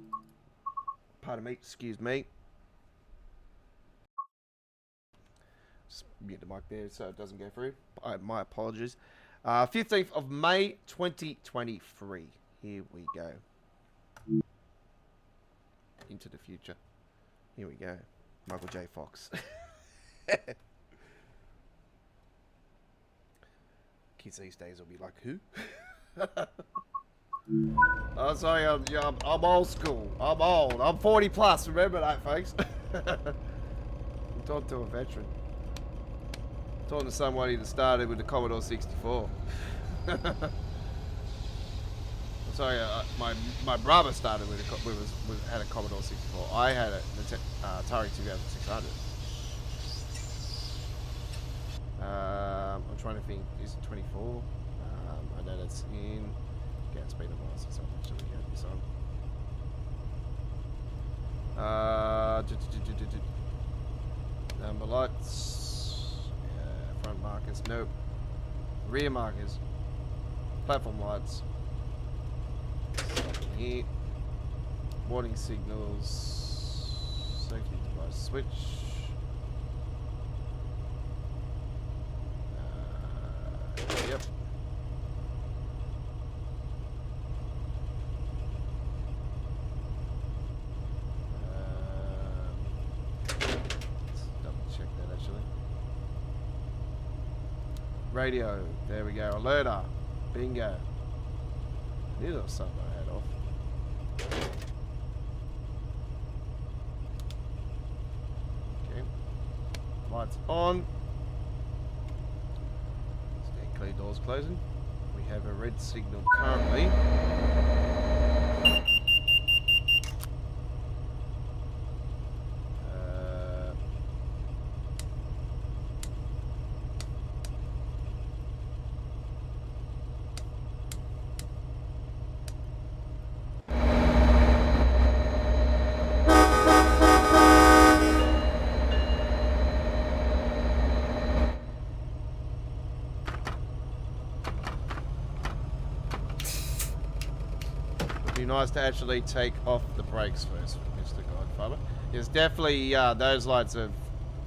pardon me, excuse me, just mute the mic there so it doesn't go through. My apologies. 15th of May 2023. Here we go. Into the future. Here we go. Michael J. Fox. Kids these days will be like, who? Oh, sorry, I'm old school. I'm old. I'm 40 plus. Remember that, folks. I'm talking to a veteran. I'm talking to somebody that started with the Commodore 64. Sorry, my brother started had a Commodore 64. I had an Atari 2600. I'm trying to think. Is it 24? I know that's in. Yeah, it's been a while since I've actually had this on. Number lights. Yeah, front markers. Nope. Rear markers. Platform lights. Here. Warning signals. Safety device switch. Yep. Let's double check that actually. Radio. There we go. Alerter. Bingo. These are something I had off. Okay. Lights on. Stand clear, doors closing. We have a red signal currently. Nice to actually take off the brakes first, Mr. Godfather. Yes, definitely those lights have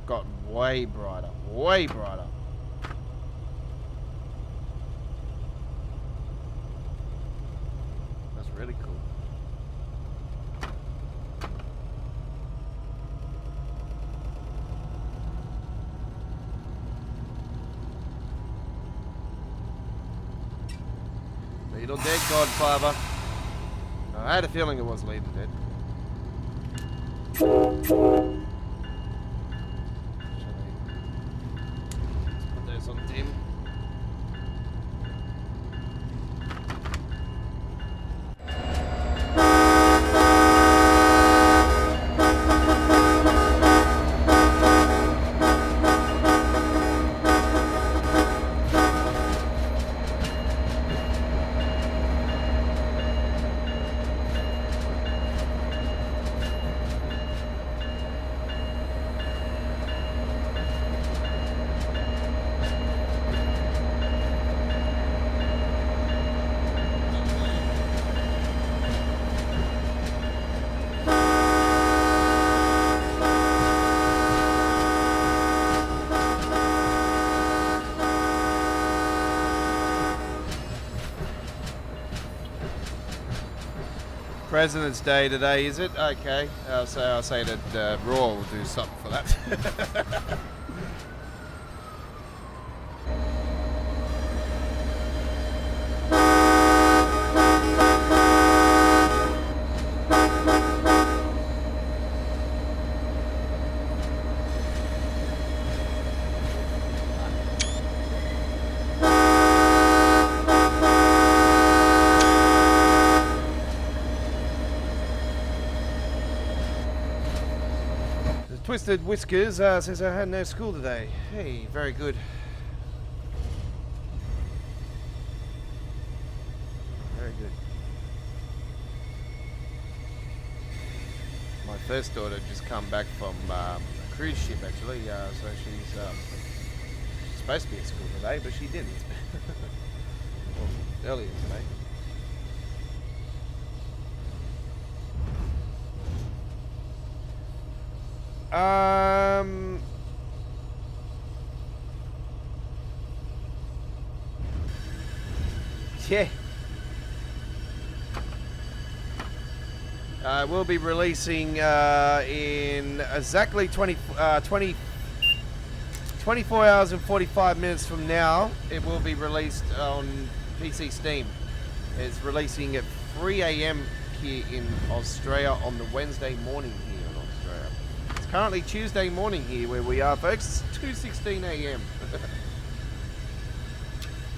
gotten way brighter. Way brighter. That's really cool. Little dead, Godfather. I had a feeling it was leading dead. Let's put those on dim. President's Day today, is it? Okay. I'll say that Raw will do something for that. Twisted Whiskers says I had no school today. Hey, very good. Very good. My first daughter just come back from a cruise ship actually, so she's supposed to be at school today, but she didn't. Well, earlier today. Yeah. We'll be releasing in exactly 24 hours and 45 minutes from now. It will be released on PC Steam. It's releasing at 3 AM here in Australia on the Wednesday morning here in Australia. It's currently Tuesday morning here where we are, folks. It's 2:16 AM.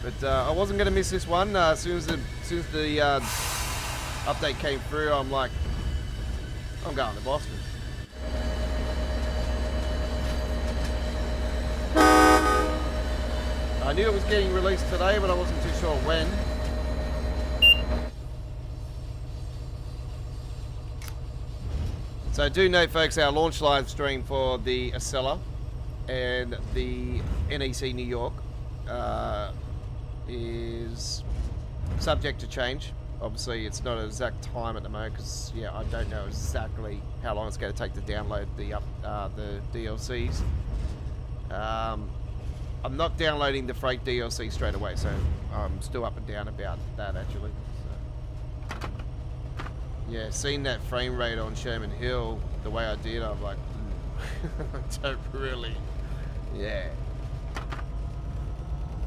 But I wasn't going to miss this one. As soon as the update came through, I'm like, I'm going to Boston. I knew it was getting released today, but I wasn't too sure when. So do note, folks, our launch live stream for the Acela and the NEC New York is subject to change. Obviously, it's not an exact time at the moment because, yeah, I don't know exactly how long it's going to take to download the DLCs. I'm not downloading the Freight DLC straight away, so I'm still up and down about that actually. So, yeah, seeing that frame rate on Sherman Hill the way I did, I'm like, I don't really, yeah.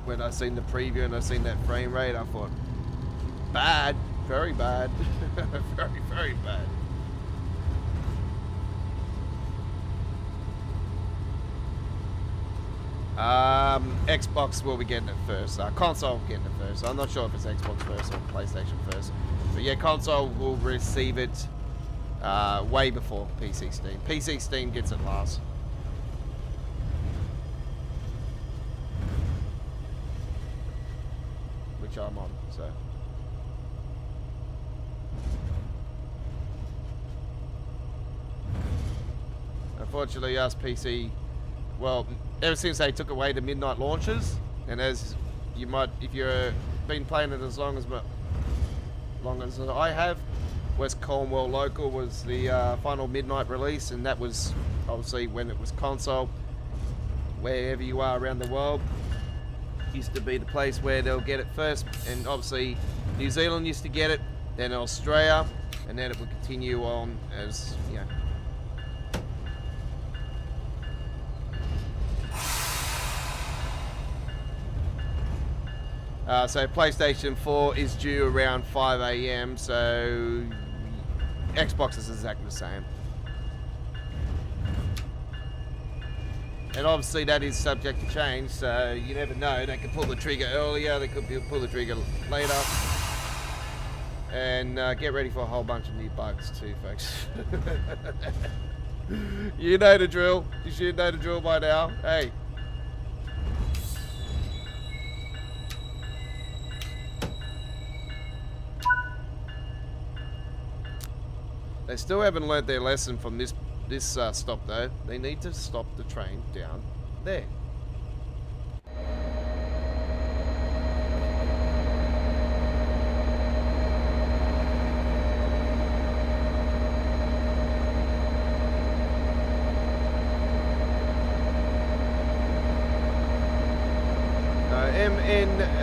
When I seen the preview and I seen that frame rate, I thought, bad, very bad, very, very bad. Xbox will be getting it first. Console will be getting it first. I'm not sure if it's Xbox first or PlayStation first. But yeah, console will receive it way before PC Steam. PC Steam gets it last. Which I'm on, so. Unfortunately, us PC, well, ever since they took away the midnight launches, and as you might, if you've been playing it as long as I have, West Cornwall Local was the final midnight release, and that was obviously when it was console. Wherever you are around the world, used to be the place where they'll get it first, and obviously New Zealand used to get it, then Australia, and then it would continue on as, you know. So PlayStation 4 is due around 5 AM, so Xbox is exactly the same. And obviously that is subject to change, so you never know. They could pull the trigger earlier, they could pull the trigger later. And get ready for a whole bunch of new bugs too, folks. You know the drill. You should know the drill by now. Hey. They still haven't learnt their lesson from this stop though. They need to stop the train down there.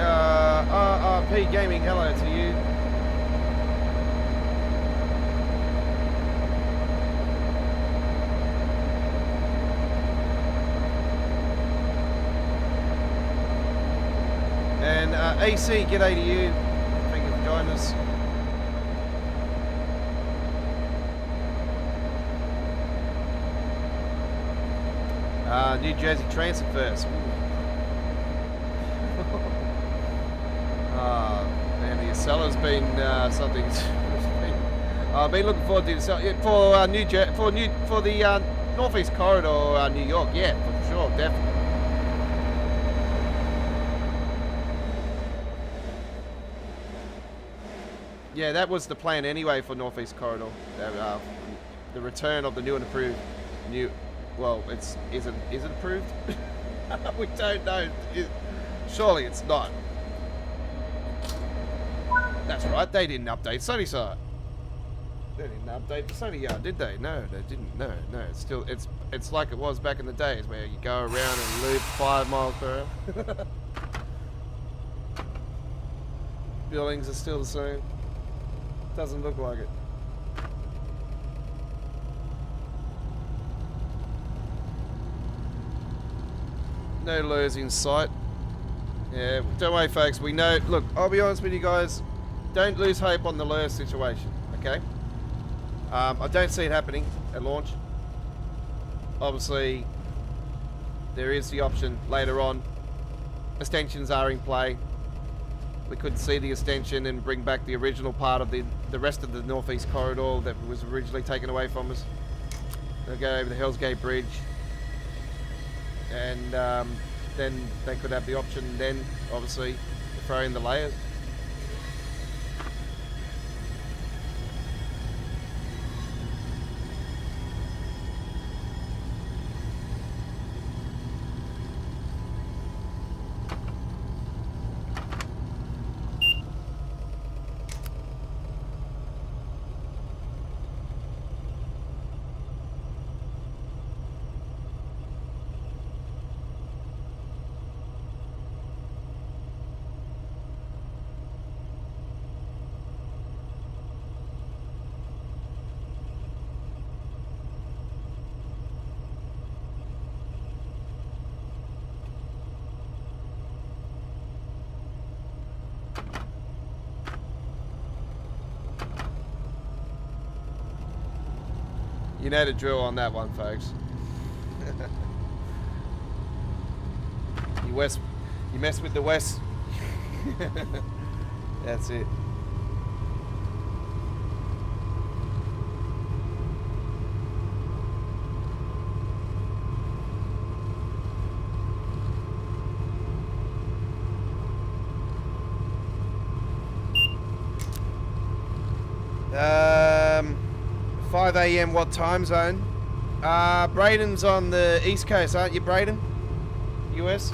MNRRP Gaming, hello to you. And AC, g'day to you. Thank you for joining us. New Jersey Transit first. Man, the Acella's been something. I've been looking forward to this for the Northeast Corridor, New York. Yeah, for sure, definitely. Yeah, that was the plan anyway for Northeast Corridor. The return of the new and approved Well, is it approved? We don't know. Surely it's not. That's right. They didn't update Sony side. They didn't update the Sony yard, did they? No, they didn't. No. It's still it's like it was back in the days where you go around and loop 5 miles per hour. Buildings are still the same. Doesn't look like it. No lures in sight. Yeah, don't worry folks, we know, look, I'll be honest with you guys, don't lose hope on the lure situation, okay? I don't see it happening at launch. Obviously, there is the option later on. Extensions are in play. We could see the extension and bring back the original part of the rest of the Northeast Corridor that was originally taken away from us. They'll go over the Hell's Gate Bridge. And then they could have the option then, obviously, to throw in the layers. You know the drill on that one, folks. You mess with the West. That's it. Um. 5 AM, what time zone? Braden's on the East Coast, aren't you, Braden? US?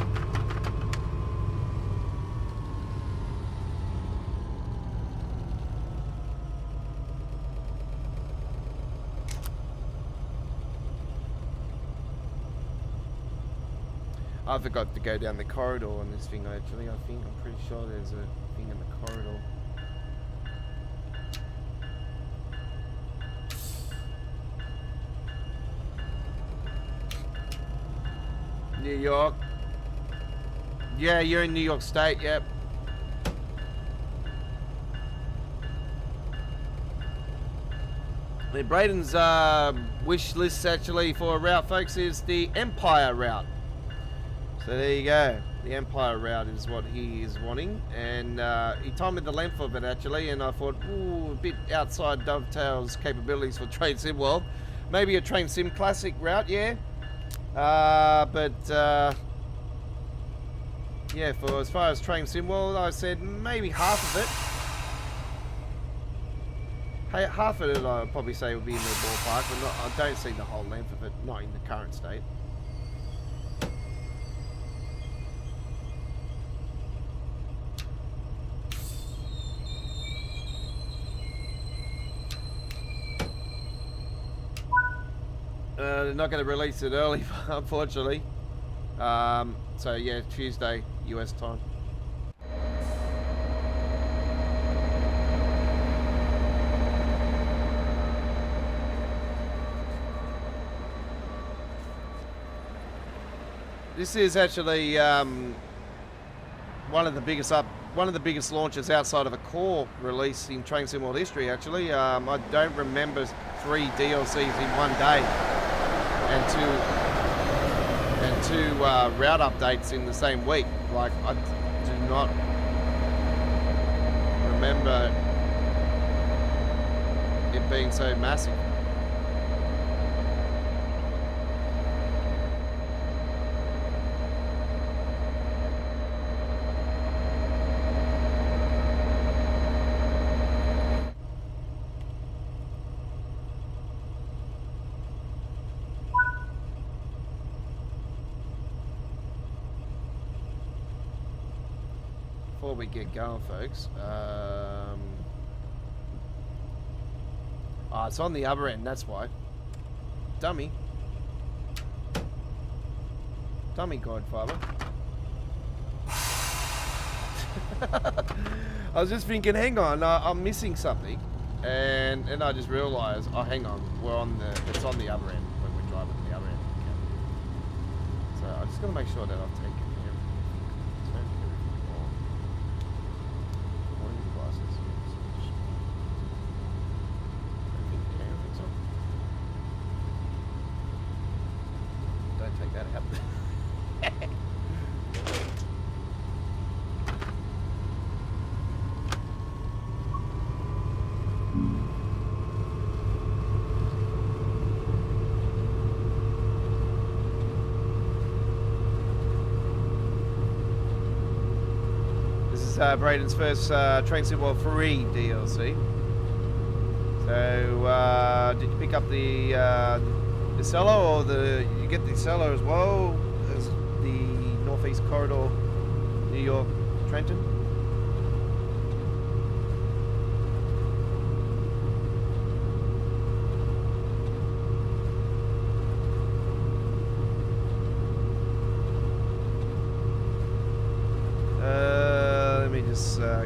I forgot to go down the corridor on this thing, actually. I'm pretty sure there's a thing in the corridor. New York. Yeah, you're in New York State, yep. Braden's wish list actually for a route, folks, is the Empire route. So there you go. The Empire route is what he is wanting. And he told me the length of it, actually, and I thought, ooh, a bit outside Dovetail's capabilities for Train Sim World. Maybe a Train Sim Classic route, yeah. Yeah, for as far as Train Sim World, I said maybe half of it. Hey, half of it I'd probably say would be in the ballpark, but I don't see the whole length of it, not in the current state. They're not going to release it early, unfortunately. So yeah, Tuesday, US time. This is actually one of the biggest launches outside of a core release in Train Sim World history. Actually, I don't remember 3 DLCs in one day, and two route updates in the same week. Like, I do not remember it being so massive. Before we get going, folks, it's on the other end, that's why. Dummy Godfather. I was just thinking, hang on, I'm missing something, and I just realised, oh, hang on, it's on the other end when we're driving to the other end. Okay. So I just got to make sure that I've taken Braden's first Train Sim World 3 DLC. So, did you pick up the cellar, or you get the cellar as well as the Northeast Corridor, New York, Trenton?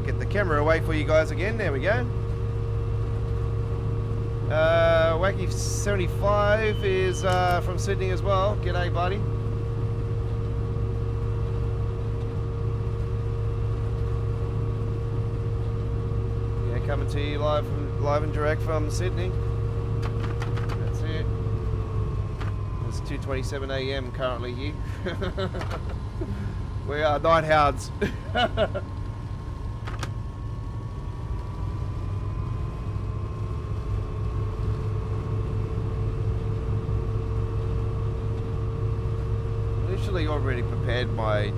Get the camera away for you guys again. There we go. Wacky 75 is from Sydney as well. G'day, buddy. Yeah, coming to you live and direct from Sydney. That's it. It's 2:27 a.m. currently here. We are night hounds. Already prepared my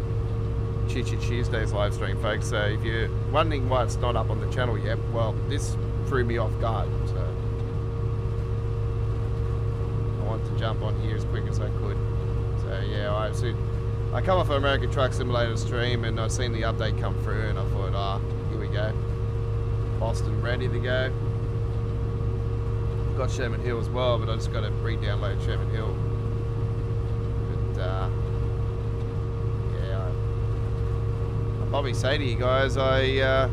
Chit Tuesdays live stream, folks, so if you're wondering why it's not up on the channel yet, well, this threw me off guard, so I wanted to jump on here as quick as I could. So yeah, I come off an American Truck Simulator stream and I've seen the update come through and I thought, here we go, Boston ready to go. Got Sherman Hill as well, but I just got to re-download Sherman Hill. But I'll probably say to you guys, I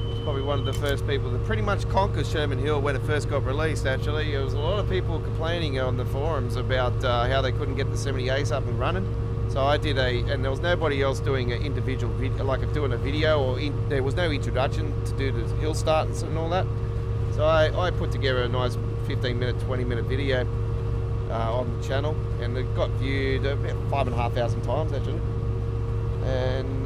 was probably one of the first people to pretty much conquer Sherman Hill when it first got released. Actually, there was a lot of people complaining on the forums about how they couldn't get the 78s up and running. So I did and there was nobody else doing an individual video, like doing a video, or there was no introduction to do the hill start and all that. So I put together a nice 15-minute, 20-minute video on the channel, and it got viewed about 5,500 times actually. And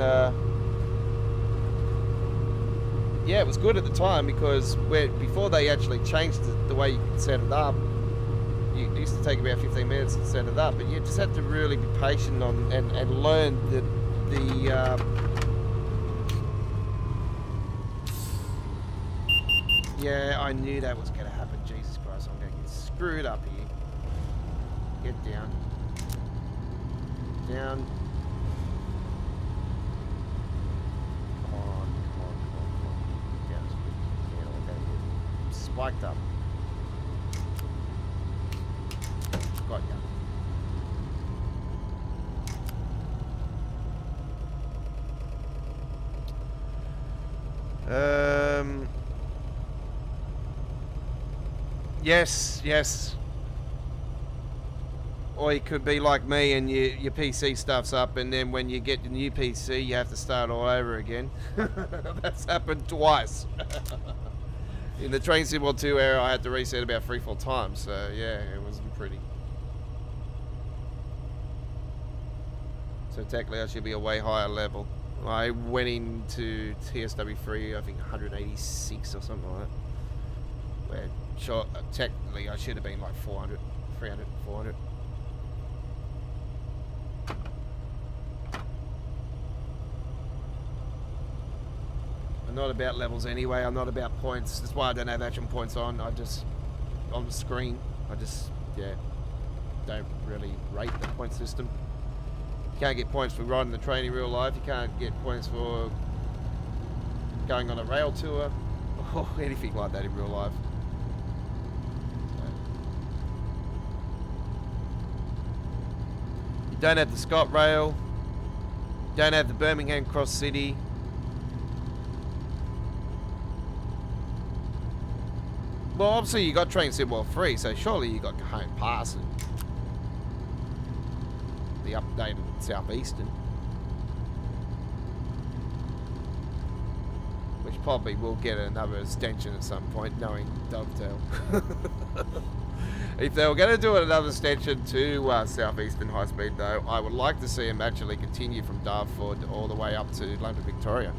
yeah, it was good at the time because before they actually changed the way you could set it up, it used to take about 15 minutes to set it up, but you just had to really be patient and learn yeah, I knew that was going to happen. Jesus Christ, I'm going to get screwed up here. Get down. Down. Come on. Down. Yeah, spiked up. Got ya. Yes. Or you could be like me and your PC stuff's up, and then when you get the new PC, you have to start all over again. That's happened twice. In the Train Sim World 2 era, I had to reset about 3-4 times, so yeah, it wasn't pretty. So technically I should be a way higher level. I went into TSW3, I think 186 or something like that. Where sure, technically I should have been like 400, 300, 400. I'm not about levels anyway, I'm not about points. That's why I don't have action points on. I just, on the screen, I just, yeah, don't really rate the point system. You can't get points for riding the train in real life. You can't get points for going on a rail tour or anything like that in real life. You don't have the Scott Rail. You don't have the Birmingham Cross City. Well, obviously you got Train Sim World 3, so surely you got Home Pass and the updated Southeastern, which probably will get another extension at some point, knowing Dovetail. If they were going to do another extension to Southeastern High Speed, though, I would like to see them actually continue from Dartford all the way up to London Victoria.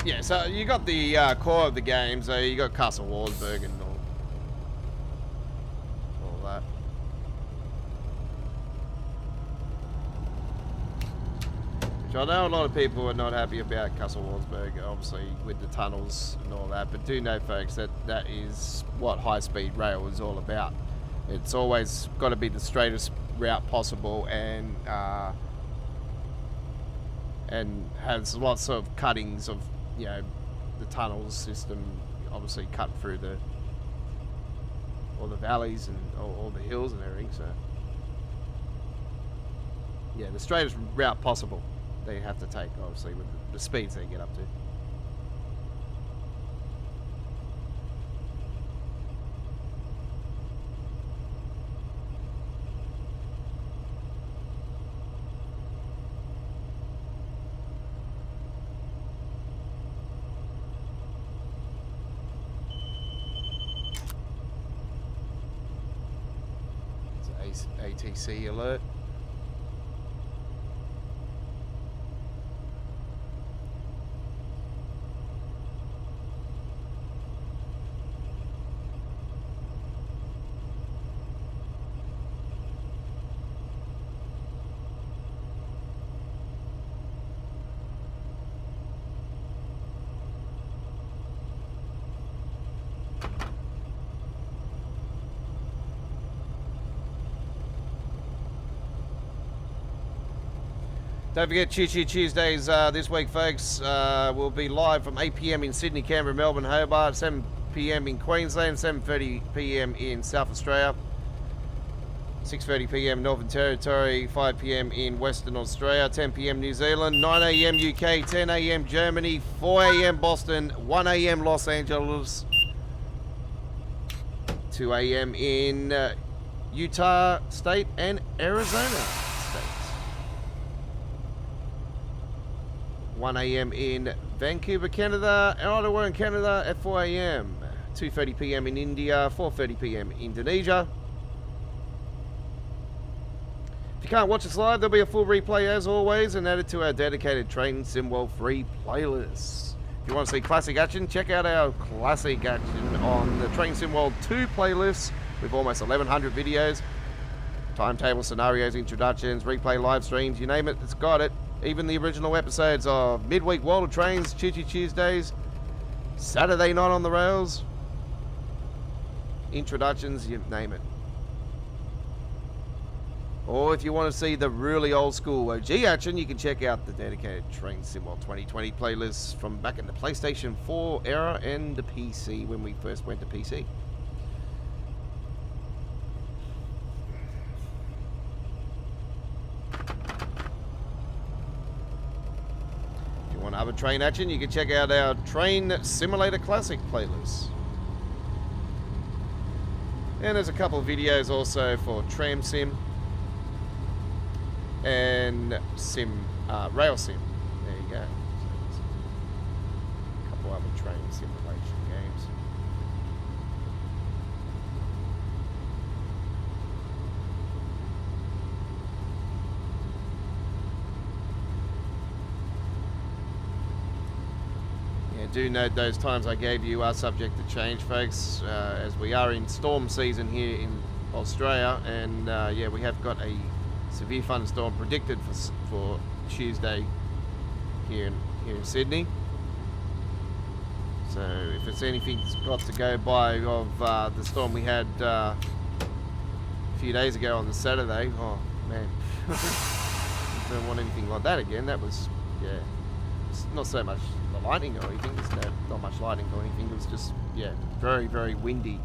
Yeah, so you got the core of the game, so you got Castle Warsburg and all that. Which I know a lot of people are not happy about Castle Warsburg, obviously with the tunnels and all that, but do know, folks, that that is what high-speed rail is all about. It's always got to be the straightest route possible, and has lots of cuttings of, you know, the tunnels system obviously cut through all the valleys and all the hills and everything, so yeah, the straightest route possible they have to take, obviously, with the speeds they get up to. ATC alert. Don't forget Choo Choo Tuesdays this week, folks. We'll be live from 8 PM in Sydney, Canberra, Melbourne, Hobart, 7 PM in Queensland, 7:30 PM in South Australia, 6:30 PM Northern Territory, 5 PM in Western Australia, 10 PM New Zealand, 9 AM UK, 10 AM Germany, 4 AM Boston, 1 AM Los Angeles, 2 AM in Utah State and Arizona State. 1 AM in Vancouver, Canada, and Ottawa in Canada at 4 AM. 2:30 PM in India, 4:30 PM Indonesia. If you can't watch us live, there'll be a full replay as always and added to our dedicated Train Sim World 3 playlist. If you want to see classic action, check out our classic action on the Train Sim World 2 playlist with almost 1,100 videos. Timetable, scenarios, introductions, replay live streams, you name it, it's got it. Even the original episodes of Midweek World of Trains, Choo Choo Tuesdays, Saturday Night on the Rails, introductions, you name it. Or if you want to see the really old school OG action, you can check out the dedicated Train Sim World 2020 playlists from back in the PlayStation 4 era and the PC when we first went to PC. Want other train action, you can check out our Train Simulator Classic playlist. And there's a couple of videos also for Tram Sim and Rail Sim. There you go. So a couple other train simulation games. Do note those times I gave you are subject to change, folks, as we are in storm season here in Australia, and yeah, we have got a severe thunderstorm predicted for Tuesday here in Sydney. So if it's anything that's got to go by of the storm we had a few days ago on the Saturday, oh man, don't want anything like that again. That was, yeah, it's not so much the lightning or anything, there's not much lightning or anything, it was just, yeah, very, very windy.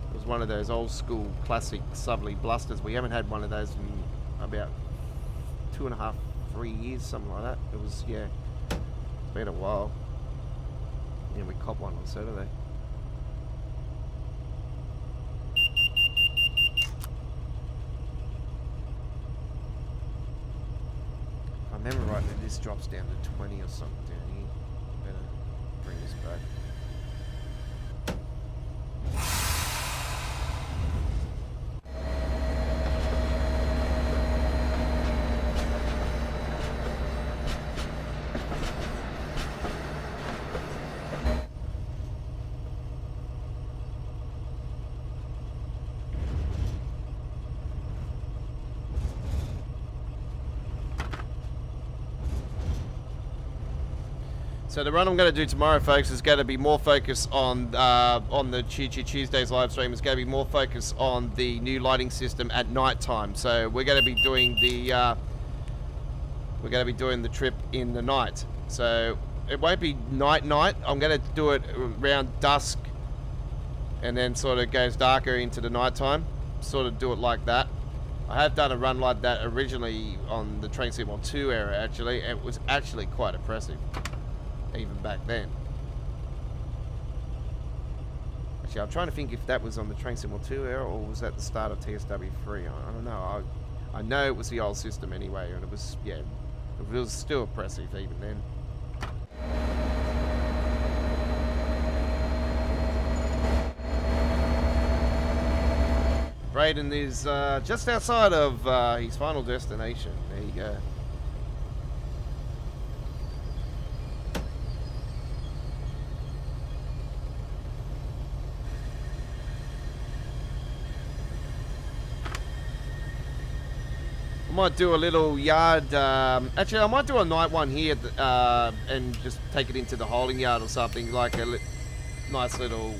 It was one of those old school classic southerly blusters. We haven't had one of those in about 2.5, 3 years, something like that. It was, yeah, it's been a while. Yeah, we copped one on Saturday. If I remember rightly, this drops down to 20 or something down here. Better bring this back. So the run I'm going to do tomorrow, folks, is going to be more focus on the Choo Choo Tuesdays live stream. It's going to be more focus on the new lighting system at night time. So we're going to be doing the trip in the night. So it won't be night. I'm going to do it around dusk, and then sort of goes darker into the night time. Sort of do it like that. I have done a run like that originally on the Train Sim World 2 era. Actually, it was actually quite impressive. Even back then. Actually, I'm trying to think if that was on the Train Sim World 2 era or was that the start of TSW3. I don't know. I know it was the old system anyway, and it was, yeah, it was still impressive even then. Braden is just outside of his final destination. There you go. Might do a little yard, actually I might do a night one here and just take it into the holding yard or something, like a nice little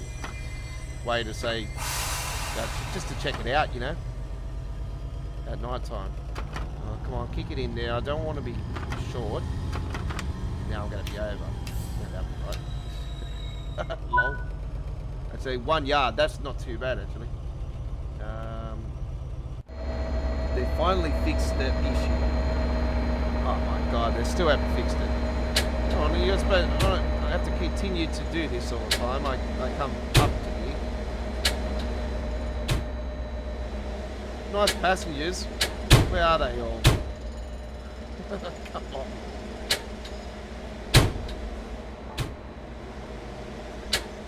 way to say, just to check it out, you know, at night time. Oh, come on, kick it in there. I don't want to be short. Now I'm going to be over. Yeah, that'll be right. Lol. Actually, 1 yard, that's not too bad actually. They finally fixed that issue. Oh my god, they still haven't fixed it. Come on, you're supposed, I have to continue to do this all the time. I come up to here. Nice passengers. Where are they all? Come on.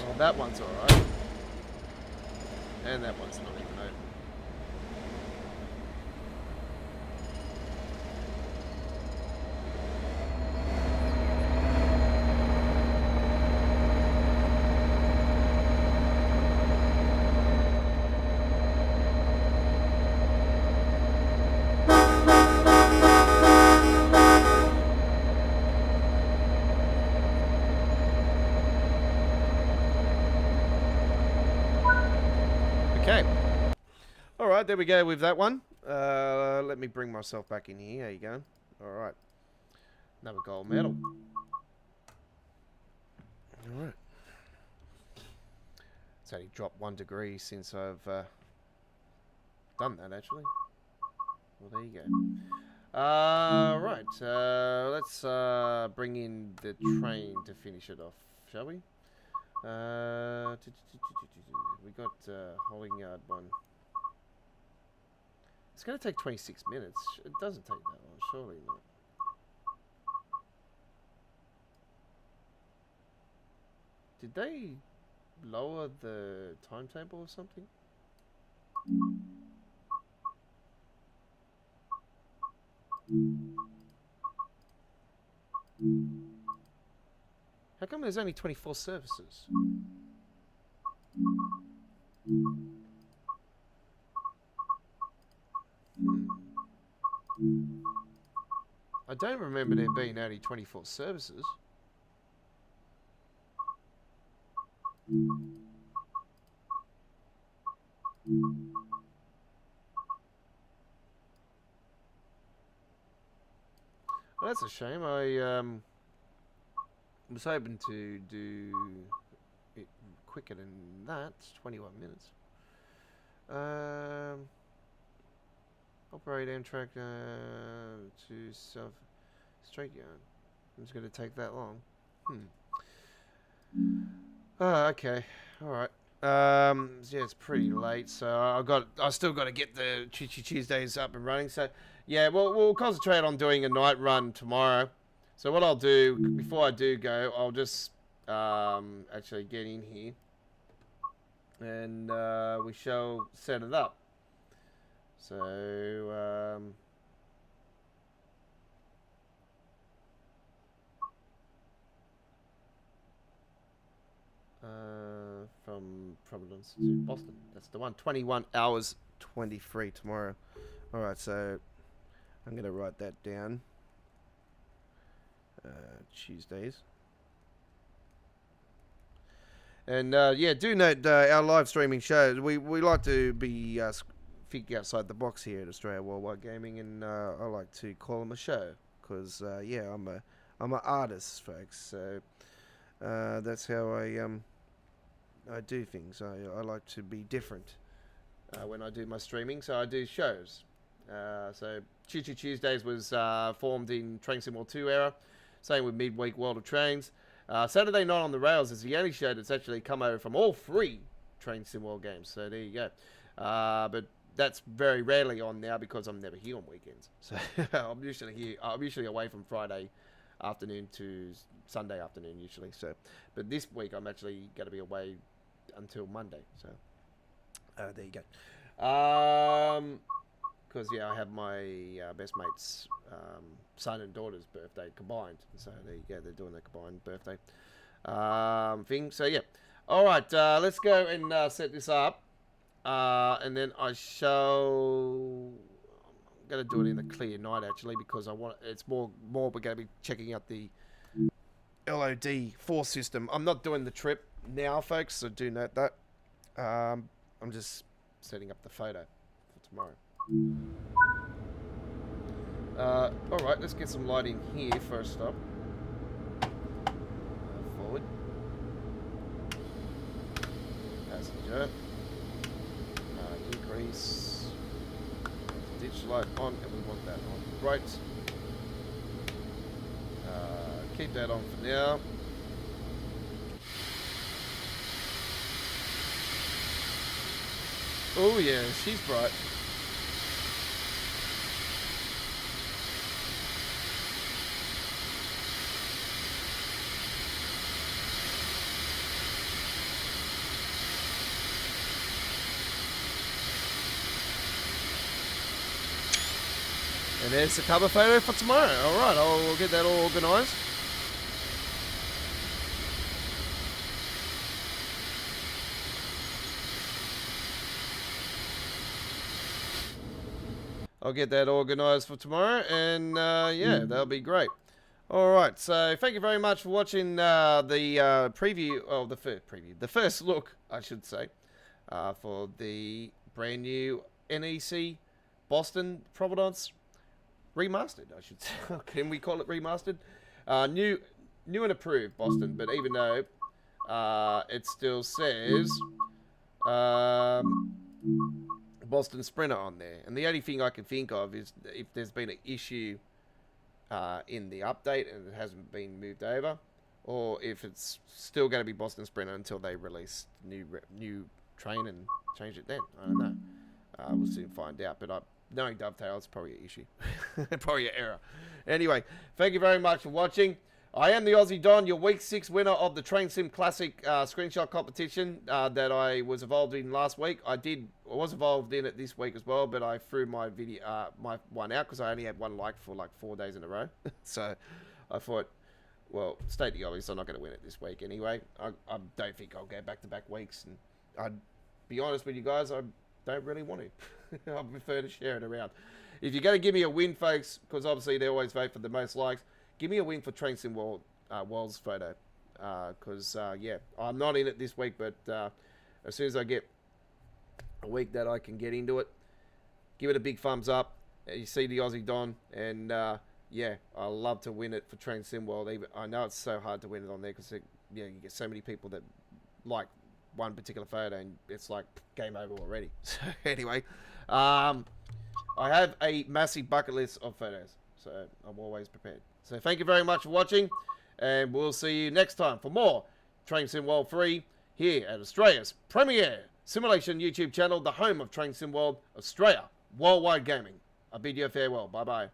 Oh, that one's alright. And that one's not even open. right, there we go with that one. Let me bring myself back in here. How you going? All right. Another gold medal. All right. It's only dropped 1 degree since I've done that, actually. Well, there you go. Right. Let's bring in the train to finish it off, shall we? We got Holding Yard 1. It's going to take 26 minutes. It doesn't take that long, surely not. Did they lower the timetable or something? How come there's only 24 services? I don't remember there being only 24 services. Well, that's a shame. I was hoping to do it quicker than that. 21 minutes. Operate Amtrak to South Straight Yard. It's going to take that long. Oh, okay. All right. Yeah, it's pretty late, so I still got to get the Tuesdays up and running. So, yeah, we'll concentrate on doing a night run tomorrow. So what I'll do before I do go, I'll just actually get in here, and we shall set it up. So from Providence to Boston. That's the one. 21 hours 23 tomorrow. All right, so I'm going to write that down. Tuesdays. And yeah, do note our live streaming shows. We like to be think outside the box here at Australia Worldwide Gaming, and I like to call them a show because yeah, I'm an artist, folks. So that's how I do things. I like to be different when I do my streaming, so I do shows. So Tuesdays was formed in Train Sim World 2 era. Same with Midweek World of Trains. Saturday Night on the Rails is the only show that's actually come over from all 3 Train Sim World games. So there you go. But that's very rarely on now because I'm never here on weekends. So I'm usually here. I'm usually away from Friday afternoon to Sunday afternoon usually. So, but this week I'm actually going to be away until Monday. So there you go. Because yeah, I have my best mate's son and daughter's birthday combined. So there you go. They're doing a combined birthday thing. So yeah. All right. Let's go and set this up. And then I shall. I'm going to do it in a clear night actually because I want. It's more. We're going to be checking out the LOD 4 system. I'm not doing the trip now, folks. So do note that. I'm just setting up the photo for tomorrow. All right. Let's get some light in here first up. Forward. Passenger. Increase ditch light on, and we want that on right. Keep that on for now. Oh yeah, she's bright. And there's the cover photo for tomorrow. All right, I'll get that all organised. I'll get that organised for tomorrow, and yeah, that'll be great. All right, so thank you very much for watching the preview, the first look, I should say, for the brand new NEC Boston Providence remastered, I should say. Can we call it remastered? New and approved Boston, but even though it still says Boston Sprinter on there. And the only thing I can think of is if there's been an issue in the update and it hasn't been moved over, or if it's still going to be Boston Sprinter until they release new train and change it then. I don't know. We'll soon find out. But knowing Dovetail, it's probably an issue. Probably an error. Anyway, thank you very much for watching. I am the Aussie Don, your Week 6 winner of the Train Sim Classic screenshot competition that I was involved in last week. I was involved in it this week as well, but I threw my video, my one out because I only had one like for like 4 days in a row. So I thought, well, state the obvious, I'm not going to win it this week anyway. I don't think I'll go back-to-back weeks. And I'd be honest with you guys, I don't really want to. I prefer to share it around. If you're going to give me a win, folks, because obviously they always vote for the most likes, give me a win for Train Sim World's photo. Because, yeah, I'm not in it this week, but as soon as I get a week that I can get into it, give it a big thumbs up. You see the Aussie Don, and yeah, I love to win it for Train Sim World. Even I know it's so hard to win it on there because you get so many people that like one particular photo, and it's like game over already. So anyway, I have a massive bucket list of photos, so I'm always prepared. So thank you very much for watching, and we'll see you next time for more Train Sim World 3 here at Australia's premier simulation YouTube channel, the home of Train Sim World Australia, worldwide gaming. I bid you a farewell. Bye bye.